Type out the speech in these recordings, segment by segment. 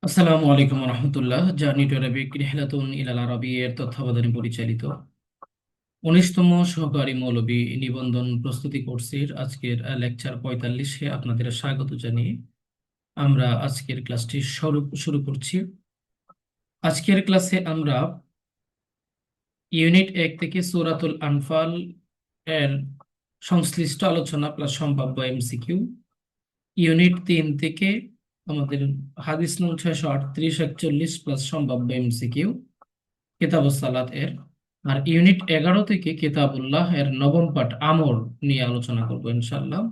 আসসালামু আলাইকুম রহমতুল্লাহ। Journey to Arabic রিহলাতুন ইলাল আরাবী এর তত্ত্বাবধানে পরিচালিত 19তম সহকারী মৌলবী নিবন্ধন প্রস্তুতি কোর্সের আজকের লেকচার 45-এ আপনাদের স্বাগত জানিয়ে আমরা আজকের ক্লাসটি শুরু শুরু করছি। আজকের ক্লাসে আমরা ইউনিট 1 থেকে সূরাতুল আনফাল এর সংশ্লিষ্ট আলোচনা প্লাস সম্ভাব্য এমসিকিউ, ইউনিট 3 থেকে আমাদের হাদিস নং 638-41 প্লাস সম্ভাব্য এমসিকিউ কিতাবুস সালাত এর, আর ইউনিট 11 থেকে কিতাবুল্লাহ এর নবম পাঠ আমর নিয়ে আলোচনা করব ইনশাআল্লাহ।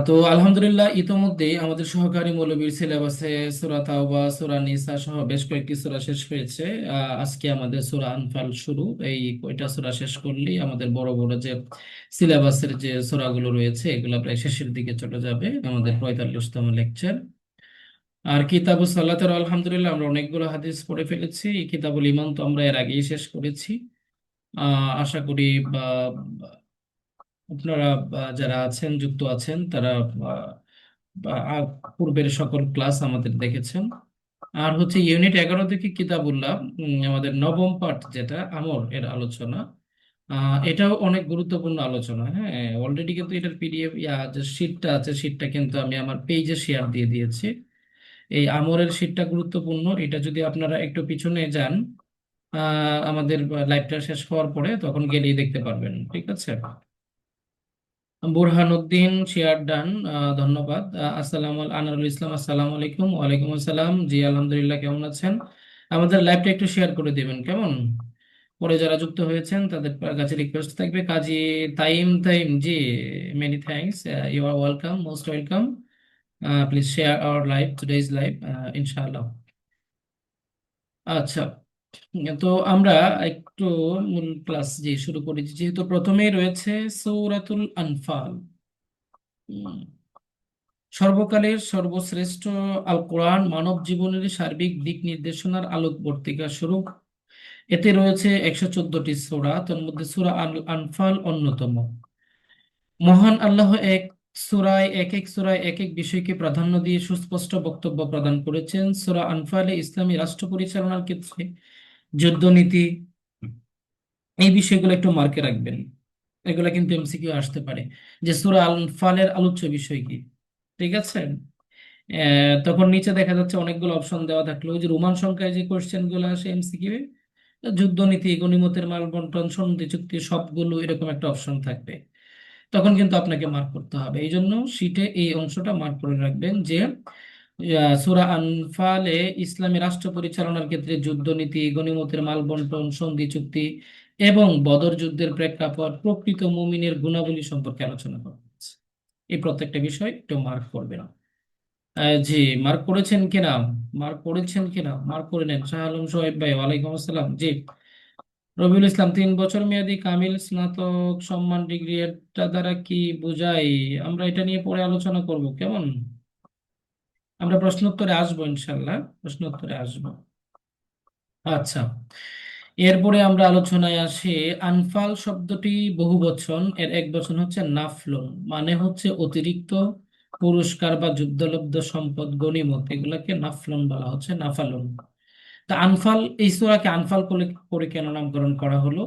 তো আলহামদুলিল্লাহ ইতোমধ্যে আমাদের সহকারী মৌলবীর সিলেবাসে সূরা তাওবা, সূরা নিসা সহ বেশ কয়েকটি সূরা শেষ হয়েছে। আজকে আমাদের সূরা আনফাল শুরু। এই কয়টা সূরা শেষ করলেই আমাদের বড় বড় যে সিলেবাসের যে সূরাগুলো রয়েছে এগুলো প্রায় শেষের দিকে চলে যাবে আমাদের 45তম লেকচার। আর কিতাবুস সালাতের আলহামদুলিল্লাহ আমরা অনেকগুলো হাদিস পড়ে ফেলেছি। এই কিতাবুল ঈমান তো আমরা এর আগেই শেষ করেছি। আশা করি বা আপনারা যারা আছেন যুক্ত আছেন তারা আহ, আহ, পূর্বের সকল ক্লাস আমাদের দেখেছেন। আর হচ্ছে ইউনিট 11 থেকে কিতাবুল্লাহ, আমাদের নবম পাঠ যেটা আমর এর আলোচনা। এটাও অনেক গুরুত্বপূর্ণ আলোচনা। হ্যাঁ, অলরেডি কিন্তু এটার পিডিএফ যে শীটটা আছে শীটটা কিন্তু আমি আমার পেজে শেয়ার দিয়ে দিয়েছি। এই আমরের শীটটা গুরুত্বপূর্ণ। এটা যদি আপনারা একটু পিছনে যান, আমাদের লাইভটা শেষ হওয়ার পরে তখন গেলেই দেখতে পারবেন। ঠিক আছে। বুরহানুদ্দিন শেয়ার ডান, ধন্যবাদ। আনারুল ইসলাম, আসসালামু আলাইকুম। ওয়ালাইকুম আসসালাম। জি আলহামদুলিল্লাহ, কেমন আছেন? আমাদের লাইভটা একটু শেয়ার করে দিবেন কেমন। পরে যারা যুক্ত হয়েছেন তাদের কাছে রিকোয়েস্ট থাকবে। কাজী তাইম তাইম, ji many thanks, you are welcome, most welcome. Please share our live, today's live, ইনশাআল্লাহ। আচ্ছা, তো আমরা একটু মূল ক্লাস যে শুরু করেছি, যেহেতু প্রথমেই রয়েছে সূরাতুল আনফাল। উম, সর্বকালের সর্বশ্রেষ্ঠ আল কোরআন মানব জীবনের সার্বিক দিক নির্দেশনার আলোকবর্তিকা স্বরূপ। এতে রয়েছে 114টি সূরা, তার মধ্যে সূরা আল আনফাল অন্যতম। মহান আল্লাহ এক এক সূরায় এক এক বিষয়কে প্রাধান্য দিয়ে সুস্পষ্ট বক্তব্য প্রদান করেছেন। সূরা আনফালে ইসলামী রাষ্ট্র পরিচালনার ক্ষেত্রে যুদ্ধনীতি, এই বিষয়গুলো একটু মার্কে রাখবেন। এগুলা কিন্তু এমসিকিউ আসতে পারে যে সূরা আনফালের আলোচ্য বিষয় কি। ঠিক আছে। তখন নিচে দেখা যাচ্ছে অনেকগুলো অপশন দেওয়া থাকলো, ওই যে রোমান সংখ্যায় যে কোশ্চেন গুলো আসে এমসিকিউ, যুদ্ধনীতি, গনীমতের মাল বন্টন, সন্ধি চুক্তি, সবগুলো এরকম একটা অপশন থাকবে। তখন কিন্তু আপনাকে মার্ক করতে হবে। এই জন্য শীটে এই অংশটা মার্ক করে রাখবেন যে সূরা আনফালে ইসলামী রাষ্ট্র পরিচালনার ক্ষেত্রে যুদ্ধনীতি, গনীমতের মাল বন্টন, সন্ধি চুক্তি এবং বদর যুদ্ধের প্রেক্ষাপট, প্রকৃত মুমিনের গুণাবলী সম্পর্কে আলোচনা করা হয়েছে। এই প্রত্যেকটা বিষয় একটু মার্ক করবেন। জি, মার্ক করেছেন কিনা? মার্ক করেছেন কিনা? মার্ক করে নেন। শাহ আলম সোহেব ভাই, ওয়ালাইকুম আসসালাম। জি, রবিউল ইসলাম, 3 বছর মেয়াদী কামিল স্নাতক সম্মান ডিগ্রি এটা দ্বারা কি বোঝায়? আমরা এটা নিয়ে পরে আলোচনা করব কেমন। আমরা প্রশ্নোত্তরে আসবো ইনশাল্লাহ, প্রশ্নোত্তরে আসবো। আচ্ছা, এরপরে আমরা আলোচনায় আসি। আনফাল শব্দটি বহুবচন, এর এক বচন হচ্ছে নাফলুন, মানে হচ্ছে অতিরিক্ত পুরস্কার বা যুদ্ধলব্ধ সম্পদ, গনিমত, এগুলাকে নাফলুন বলা হচ্ছে, নাফালুন। তা আনফাল, এই সূরাকে আনফাল করে করে কেন নামকরণ করা হলো?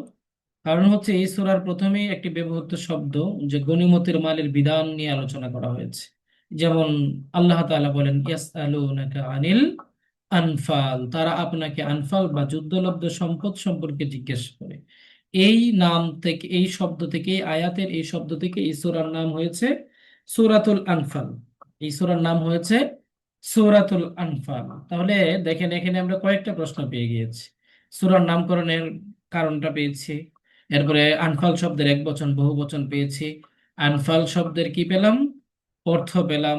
কারণ হচ্ছে এই সূরার প্রথমেই একটি ব্যবহৃত শব্দ যে গনিমতের মালের বিধান নিয়ে আলোচনা করা হয়েছে। যেমন আল্লাহ তাআলা বলেন, ইয়াসআলুনাকা আনিল আনফাল, তারা আপনাকে আনফাল বা যুদ্ধলব্ধ সম্পদ সম্পর্কে জিজ্ঞেস করে। এই নাম থেকে, এই শব্দ থেকে, এই আয়াতের এই শব্দ থেকে এই সূরার নাম হয়েছে সূরাতুল আনফাল। এই সূরার নাম হয়েছে সূরাতুল আনফাল। তাহলে দেখেন, এখানে আমরা কয়েকটা প্রশ্ন পেয়ে গিয়েছি। সূরার নামকরণের কারণটা পেয়েছি, এরপরে আনফাল শব্দের এক বচন বহু বচন পেয়েছি, আনফাল শব্দের কি পেলাম, অর্থ পেলাম,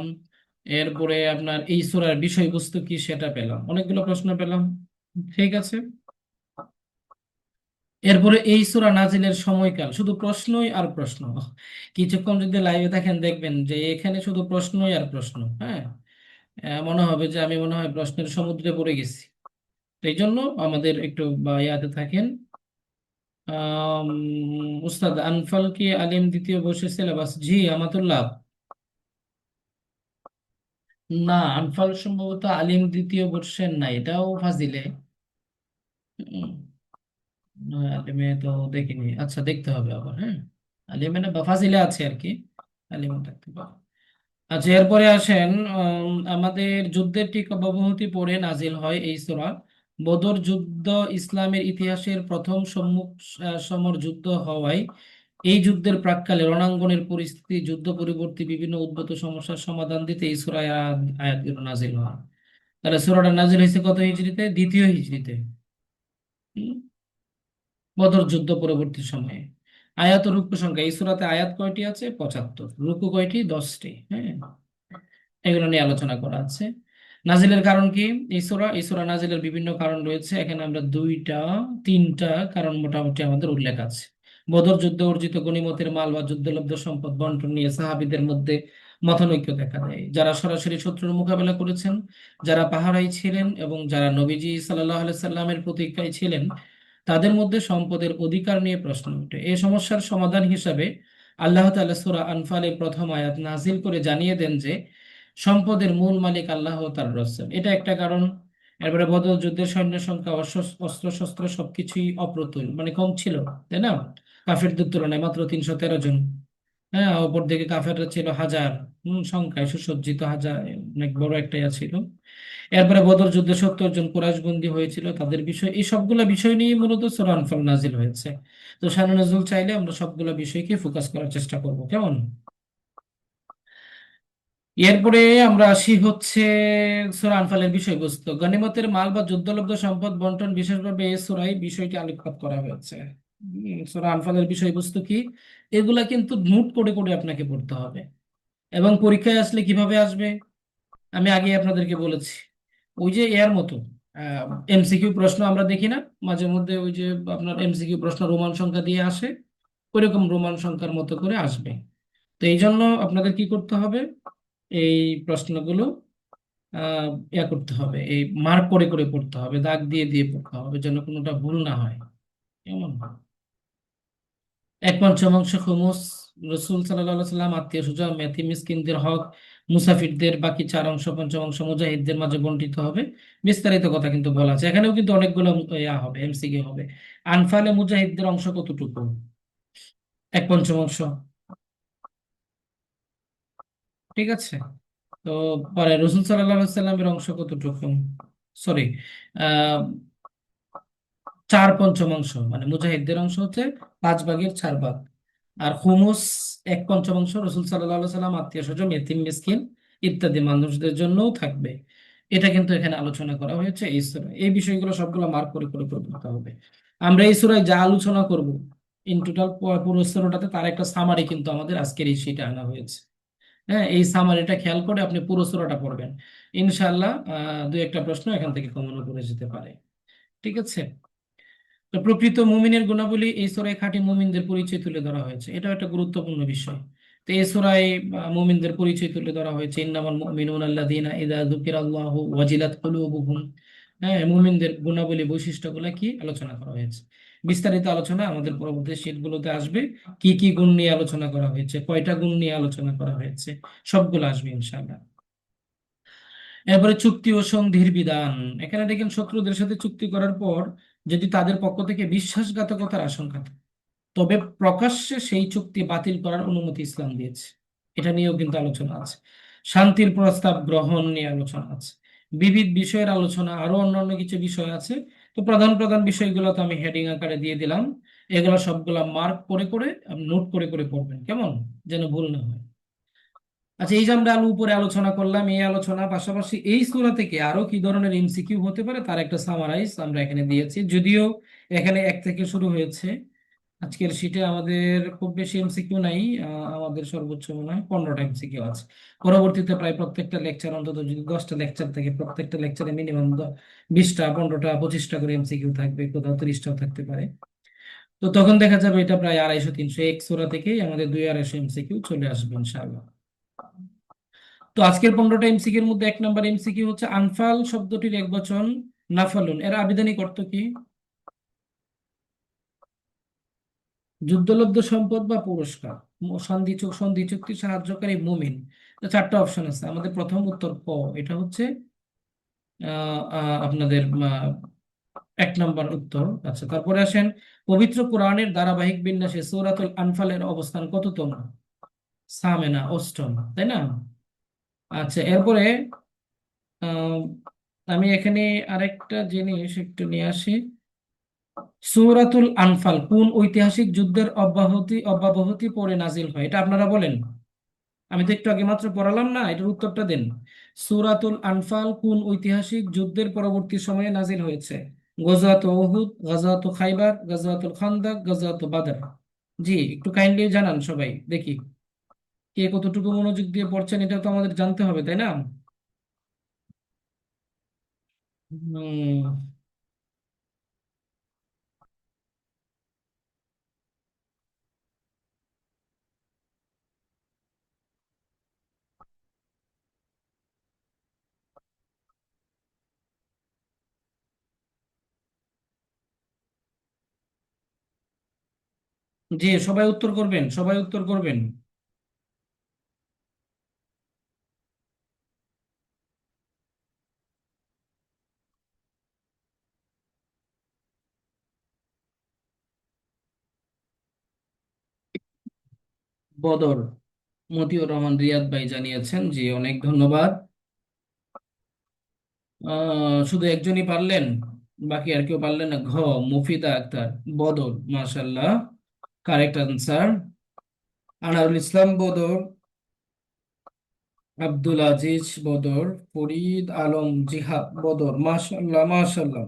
এরপরে আপনার এই সূরার বিষয়বস্তু কি সেটা পেলাম, অনেকগুলো প্রশ্ন পেলাম। ঠিক আছে। এরপরে এই সূরা নাজিলের সময়কাল, শুধু প্রশ্নই আর প্রশ্ন। কিছুক্ষণ যদি লাইভে থাকেন দেখবেন যে এখানে শুধু প্রশ্নই আর প্রশ্ন। হ্যাঁ, মনে হবে যে আমি মনে হয় প্রশ্নের সমুদ্রে পড়ে গেছি। তো এই জন্য আমাদের একটু ইয়াতে থাকেন। আম, উস্তাদ, আনফাল কি আলিম দ্বিতীয় বর্ষের সিলেবাস? জি আমাতুল্লাহ, না, আনফাল সম্ভবত আলিম দ্বিতীয় বর্ষের না, এটাও ফাজিলে। উম, আলিমে তো দেখিনি, আচ্ছা দেখতে হবে আবার, হ্যাঁ। আলিমে না বা ফাজিলে আছে আর কি, আলিমে থাকতে পারে। আচ্ছা, এরপরে আসেন, আমাদের যুদ্ধের ঠিক অব্যাহতি পরে নাজিল হয় এই সূরা। বদর যুদ্ধ ইসলামের ইতিহাসের প্রথম সম্মুখ সমর যুদ্ধ হওয়ায় এই যুদ্ধের প্রাক্কালে রণাঙ্গনের পরিস্থিতি, যুদ্ধ পরবর্তী বিভিন্ন উদ্ভূত সমস্যার সমাধান দিতে এই সূরায় আয়াতগুলো নাজিল হয়। তাহলে সূরাটা নাজিল হয়েছে কত হিজরিতে? দ্বিতীয় হিজরিতে। হুম? বদর যুদ্ধ পরবর্তী সময়ে। আয়াত ও রুকু সংখ্যা, এই সূরাতে আয়াত কয়টি আছে? 75। রুকু কয়টি? 10টি। হ্যাঁ, এগুলো নিয়ে আলোচনা করা আছে। নাজিলের কারণ কি? এই সূরা নাজিলের বিভিন্ন কারণ রয়েছে, এখানে আমরা দুইটা তিনটা কারণ মোটামুটি আমাদের উল্লেখ আছে। বদর যুদ্ধে অর্জিত গনিমতের মাল বা যুদ্ধলব্ধ সম্পদ বন্টন নিয়ে সাহাবীদের মধ্যে মতানৈক্য দেখা দেয়। যারা সরাসরি শত্রুর মোকাবেলা করেছেন, যারা পাহারায় ছিলেন এবং যারা নবীজি সাল্লাল্লাহু আলাইহি সাল্লামের প্রতীক্ষায় ছিলেন, তাদের মধ্যে সম্পদের অধিকার নিয়ে প্রশ্ন ওঠে। এই সমস্যার সমাধান হিসাবে আল্লাহ তাআলা সূরা আনফালের প্রথম আয়াত নাজিল করে জানিয়ে দেন যে সম্পদের মূল মালিক আল্লাহ ও তার রাসূল। এটা একটা কারণ। এরপরে বদর যুদ্ধের সৈন্য সংখ্যা, অস্ত্র শস্ত্র সবকিছুই অপ্রতুল, মানে কম ছিল, তাই না? কাফেরদের তুলনায় মাত্র 313 জন। হ্যাঁ, অপরদিকে কাফেররা ছিল হাজার, সংখ্যায় সুসজ্জিত হাজার, অনেক বড় একটা ইয়া ছিল। এরপরে বদর যুদ্ধে 70 জন কুরাইশ বন্দী হয়েছিল, তাদের বিষয়, এই সবগুলা বিষয় নিয়ে মূলত সূরা আনফাল নাজিল হয়েছে। তো শানে নজুল চাইলে আমরা সবগুলা বিষয়কে ফোকাস করার চেষ্টা করব, কেমন? এরপরে আমরা আসি হচ্ছে সূরা আনফালের বিষয়বস্তু। গনিমতের মাল বা যুদ্ধলব্ধ সম্পদ বন্টন বিশেষভাবে এই সূরায় বিষয়টি আলোকপাত করা হয়েছে। সূরা আনফালের বিষয়বস্তু কি? এগুলা কিন্তু নোট করে করে আপনাকে পড়তে হবে, এবং পরীক্ষায় আসলে কিভাবে আসবে আমি আগে আপনাদেরকে বলেছি। ওই যে এর মতো এমসিকিউ প্রশ্ন আমরা দেখি না মাঝে মধ্যে, ওই যে আপনার এমসিকিউ প্রশ্ন রোমান সংখ্যা দিয়ে আসে, ওইরকম রোমান সংখ্যার মতো করে আসবে। তো এই জন্য আপনাদের কি করতে হবে? এই প্রশ্নগুলো ইয়া করতে হবে, এই মার্ক করে করে পড়তে হবে, দাগ দিয়ে দিয়ে পড়তে হবে, যেন কোনোটা ভুল না হয়। কেমন? এক পঞ্চমাংশ খুমুস রসুল সাল্লাল্লাহু আলাইহি সাল্লাম, আত্মীয় স্বজন, এতিম মিসকিনদের হক, মুসাফিরদের, বাকি 4 অংশ পঞ্চমাংশ মুজাহিদদের মাঝে বন্টিত হবে। বিস্তারিত কথা কিন্তু বলা আছে, এখানেও কিন্তু অনেকগুলো ইয়া হবে, এমসিকিউ হবে। আনফালে মুজাহিদদের অংশ কতটুকু? এক পঞ্চমাংশ। ঠিক আছে। তো পরে রসুল সাল্লাল্লাহু আলাইহি সাল্লামের অংশ কতটুকু? সরি, 4/5, মানে মুজাহিদদের অংশ হচ্ছে 5/4 ভাগ। আর হুমুস 1/5, রসুল সাল্লাল্লাহু আলাইহি সাল্লাম, আত্মীয় স্বজন, এতিম মিসকিন ইত্যাদি মানুষদের জন্যও থাকবে। এটা কিন্তু এখানে আলোচনা করা হয়েছে এই সূরায়। এই বিষয়গুলো সবগুলো মার্ক করে করে করে পড়তে হবে। আমরা এই সূরায় যা আলোচনা করব ইন টোটাল পুরো সূরাটাতে, তার একটা সামারি কিন্তু আমাদের আজকের এই শীটে আনা হয়েছে। হ্যাঁ, এই সামারিটা খেয়াল করে আপনি পুরো সূরাটা পড়বেন, ইনশাআল্লাহ দুই একটা প্রশ্ন এখান থেকে কমন করে যেতে পারে। ঠিক আছে। তো প্রকৃত মুমিনের গুণাবলী এই সূরায় খাঁটি মুমিনদের পরিচয় তুলে ধরা হয়েছে, এটা একটা গুরুত্বপূর্ণ বিষয়। তো এই সূরায় মুমিনদের পরিচয় তুলে ধরা হয়েছে, ইন্নামাল মুমিনুনা আল্লাযীনা ইযা যুকিরাল্লাহু ওয়াজিলাত কুলুবুহুম। হ্যাঁ, মুমিনদের গুণাবলী বৈশিষ্ট্যগুলো কি আলোচনা করা হয়েছে। বিস্তারিত আলোচনা আমাদের পরবর্তী শীটগুলোতে আসবে। কি কি গুণ নিয়ে আলোচনা করা হয়েছে, কয়টা গুণ নিয়ে আলোচনা করা হয়েছে, সবগুলো আসবে ইনশাআল্লাহ। এরপরে চুক্তি ও সন্ধির বিধান। এখানে দেখেন, শত্রুদের সাথে চুক্তি করার পর যদি তাদের পক্ষ থেকে বিশ্বাসঘাতকতার আশঙ্কা থাকে, তবে প্রকাশ্যে সেই চুক্তি বাতিল করার অনুমতি ইসলাম দিয়েছে। এটা নিয়েও কিন্তু আলোচনা আছে। শান্তির প্রস্তাব গ্রহণ নিয়ে আলোচনা আছে। বিবিধ বিষয়ের আলোচনা, আরো অন্যান্য কিছু বিষয় আছে। তো প্রধান প্রধান বিষয়গুলো তো আমি হেডিং আকারে দিয়ে দিলাম। এগুলো সবগুলা মার্ক করে করে নোট করে করে পড়বেন, কেমন? যেন ভুল না হয়। আচ্ছা, এই যে আমরা উপরে আলোচনা করলাম, এই আলোচনা পাশাপাশি এই সূরা থেকে আরো কি ধরনের এমসিকিউ হতে পারে তার একটা সামারাইজ আমরা এখানে দিয়েছি, যদিও এখানে 1 থেকে শুরু হয়েছে। আজকের শীটে আমাদের খুব বেশি এমসিকিউ নাই, আমাদের সর্বোচ্চ মনে হয় 15টা এমসিকিউ আছে। পরবর্তীতে প্রায় প্রত্যেকটা লেকচার, অন্তত যদি 10টা লেকচার থাকে, প্রত্যেকটা লেকচারে মিনিমাম 20টা 15টা 25টা করে এমসিকিউ থাকবে, কোথাও 30টাও থাকতে পারে। তো তখন দেখা যাবে এটা প্রায় 250-300 এক সূরা থেকেই আমাদের 200-250 এমসিকিউ চলে আসবে ইনশাআল্লাহ। তো আজকের 15টা এমসিকিউর মধ্যে 1 নম্বর এমসিকিউ হচ্ছে, আনফাল শব্দটির একবচন নাফালুন এর আবিধানিক অর্থ কি? যুদ্ধলব্ধ সম্পদ বা পুরস্কার, সন্ধি চুক্তি সাহায্যকারী মুমিন। তো চারটা অপশন আছে, আমাদের প্রথম উত্তর ক, এটা হচ্ছে আপনাদের 1 নম্বর উত্তর। আচ্ছা, তারপরে আসেন, পবিত্র কোরআনের ধারাবাহিক বিন্যাসে সূরাতুল আনফালের অবস্থান কততম? সামেনা, অষ্টম, তাই না? আচ্ছা, এরপরে আহ, আমি এখানে আরেকটা জিনিস একটু নিয়ে আসি। সূরাতুল আনফাল কোন ঐতিহাসিক যুদ্ধের অব্যাহতি পরে নাজিল হয়, এটা আপনারা বলেন। আমি তো একটু আগে মাত্র পড়ালাম না, এটার উত্তরটা দেন। সূরাতুল আনফাল কোন ঐতিহাসিক যুদ্ধের পরবর্তী সময়ে নাজিল হয়েছে? গজওয়াত উহুদ, গজওয়াত খাইবার, গজওয়াতুল খান্দাক, গজওয়াত বাদর। জি, একটু কাইন্ডলি জানান সবাই দেখি, কে কতটুকু মনোযোগ দিয়ে পড়ছেন, এটা তো আমাদের জানতে হবে, তাই না? হুম, জি, সবাই উত্তর করবেন, সবাই উত্তর করবেন। বদর, মতিউর রহমান রিয়াদ ভাই জানিয়েছেন, জি অনেক ধন্যবাদ। শুধু একজনই পারলেন, বাকি আর কেউ পারলেন না? মুফিদা আক্তার, বদর, মাশাল্লাহ, কারেক্ট আনসার। আনারুল ইসলাম বদর, আব্দুল আজিজ বদর, ফরিদ আলম জিহাদ বদর, মাশাল্লাহ মাশাল্লাহ।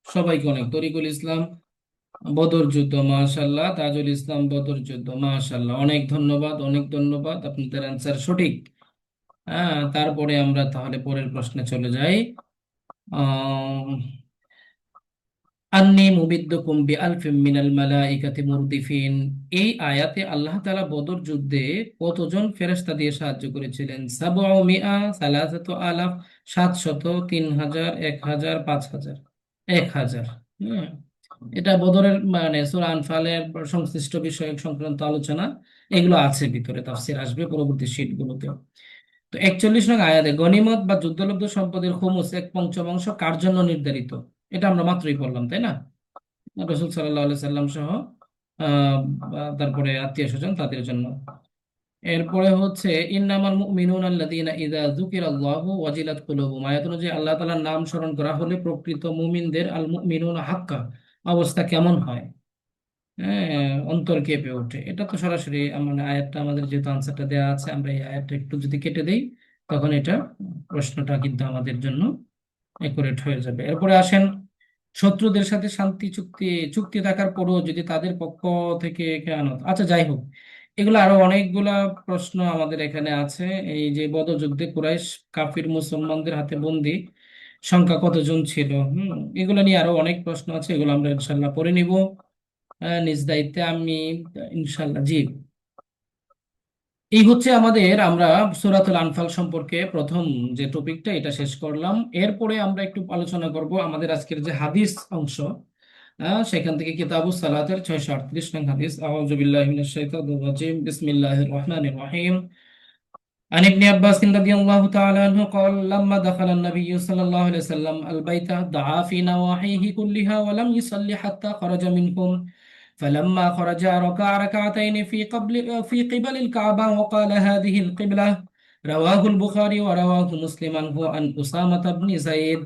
সবাইকে অনেক, তরিকুল ইসলাম বদর যুদ্ধ, মাশাল্লাহ, তাজুল ইসলাম বদর যুদ্ধ, মাশাল্লাহ, অনেক ধন্যবাদ, অনেক ধন্যবাদ, আপনাদের অ্যান্সার সঠিক। হ্যাঁ, তারপরে আমরা তাহলে পরের প্রশ্নে চলে যাই। আহ আন্নি মুমিদ্দুকুম বিআলফিম মিনাল মালাইকাতি মুরদিফিন, এই আয়াতে আল্লাহ তাআলা বদর যুদ্ধে কতজন ফেরেশতা দিয়ে সাহায্য করেছিলেন? সাবউ মিআ, সালাসাতু আলাফ, 700, 3000, 1000, 5000? 1000। হুম, এটা বদরের মানে সূরা আনফালের সংশ্লিষ্ট বিষয়ক সংক্রান্ত আলোচনা, এগুলো আছে ভিতরে, তাফসীর আসবে পরবর্তী শীটগুলোতে। তো 41 নং আয়াতে গনিমত বা যুদ্ধলব্ধ সম্পদের খুমুস 1/5 কার জন্য নির্ধারিত? এটা আমরা মাত্রই পড়লাম, তাই না? রসুল সাল্লাহ সাল্লাম সহ তারপরে আত্মীয় স্বজন তাদের জন্য। এরপরে হচ্ছে ইন্নামাল মুমিনুনা আল্লাযীনা ইযা যুকিরাল্লাহু ওয়াজিলাত কুলুবুহুম, আয়াত অনুযায়ী আল্লাহ তাআলার নাম স্মরণ করা হলে প্রকৃত মুমিনদের, আল মুমিনুনা হাক্কা, অবস্থা কেমন হয়? হ্যাঁ, অন্তর কেঁপে ওঠে। এটা তো সরাসরি মানে আয়াতটা আমাদের যেহেতু আনসারটা দেওয়া আছে, আমরা এই আয়াতটা একটু যদি কেটে দেই, তখন এটা প্রশ্নটা কিন্তু আমাদের জন্য একুরেট হয়ে যাবে। এরপরে আসেন, শত্রুদের সাথে শান্তি চুক্তি চুক্তি থাকার পরও যদি তাদের পক্ষ থেকে খেয়ানত, আচ্ছা যাই হোক, এগুলো আরো অনেকগুলা প্রশ্ন আমাদের এখানে আছে। এই যে বদর যুদ্ধে কুরাইশ কাফির মুসলমানদের হাতে বন্দী সংখ্যা কতজন ছিল? এগুলো নিয়ে আরো অনেক প্রশ্ন আছে, এগুলো আমরা ইনশাল্লাহ পড়ে নিব নিজ দায়িত্বে আমি, ইনশাল্লাহ। জি, এই হচ্ছে আমাদের, আমরা সূরাতুল আনফাল সম্পর্কে প্রথম যে টপিকটা এটা শেষ করলাম। এরপরে আমরা একটু আলোচনা করব আমাদের আজকের যে হাদিস অংশ, সেখান থেকে কিতাবুস সালাতের 638 নং হাদিস। আউযু বিল্লাহি মিনাশ শাইতানির রাজিম, বিসমিল্লাহির রহমানির রহিম। عن ابن عباس رضي الله تعالى عنه قال لما دخل النبي صلى الله عليه وسلم البيت دعا في نواحيه كلها ولم يصلي حتى خرج منهم، فلما خرج ركع ركعتين في قبل الكعبة وقال هذه القبلة، رواه البخاري ورواه مسلم عنه عن أسامة بن زيد।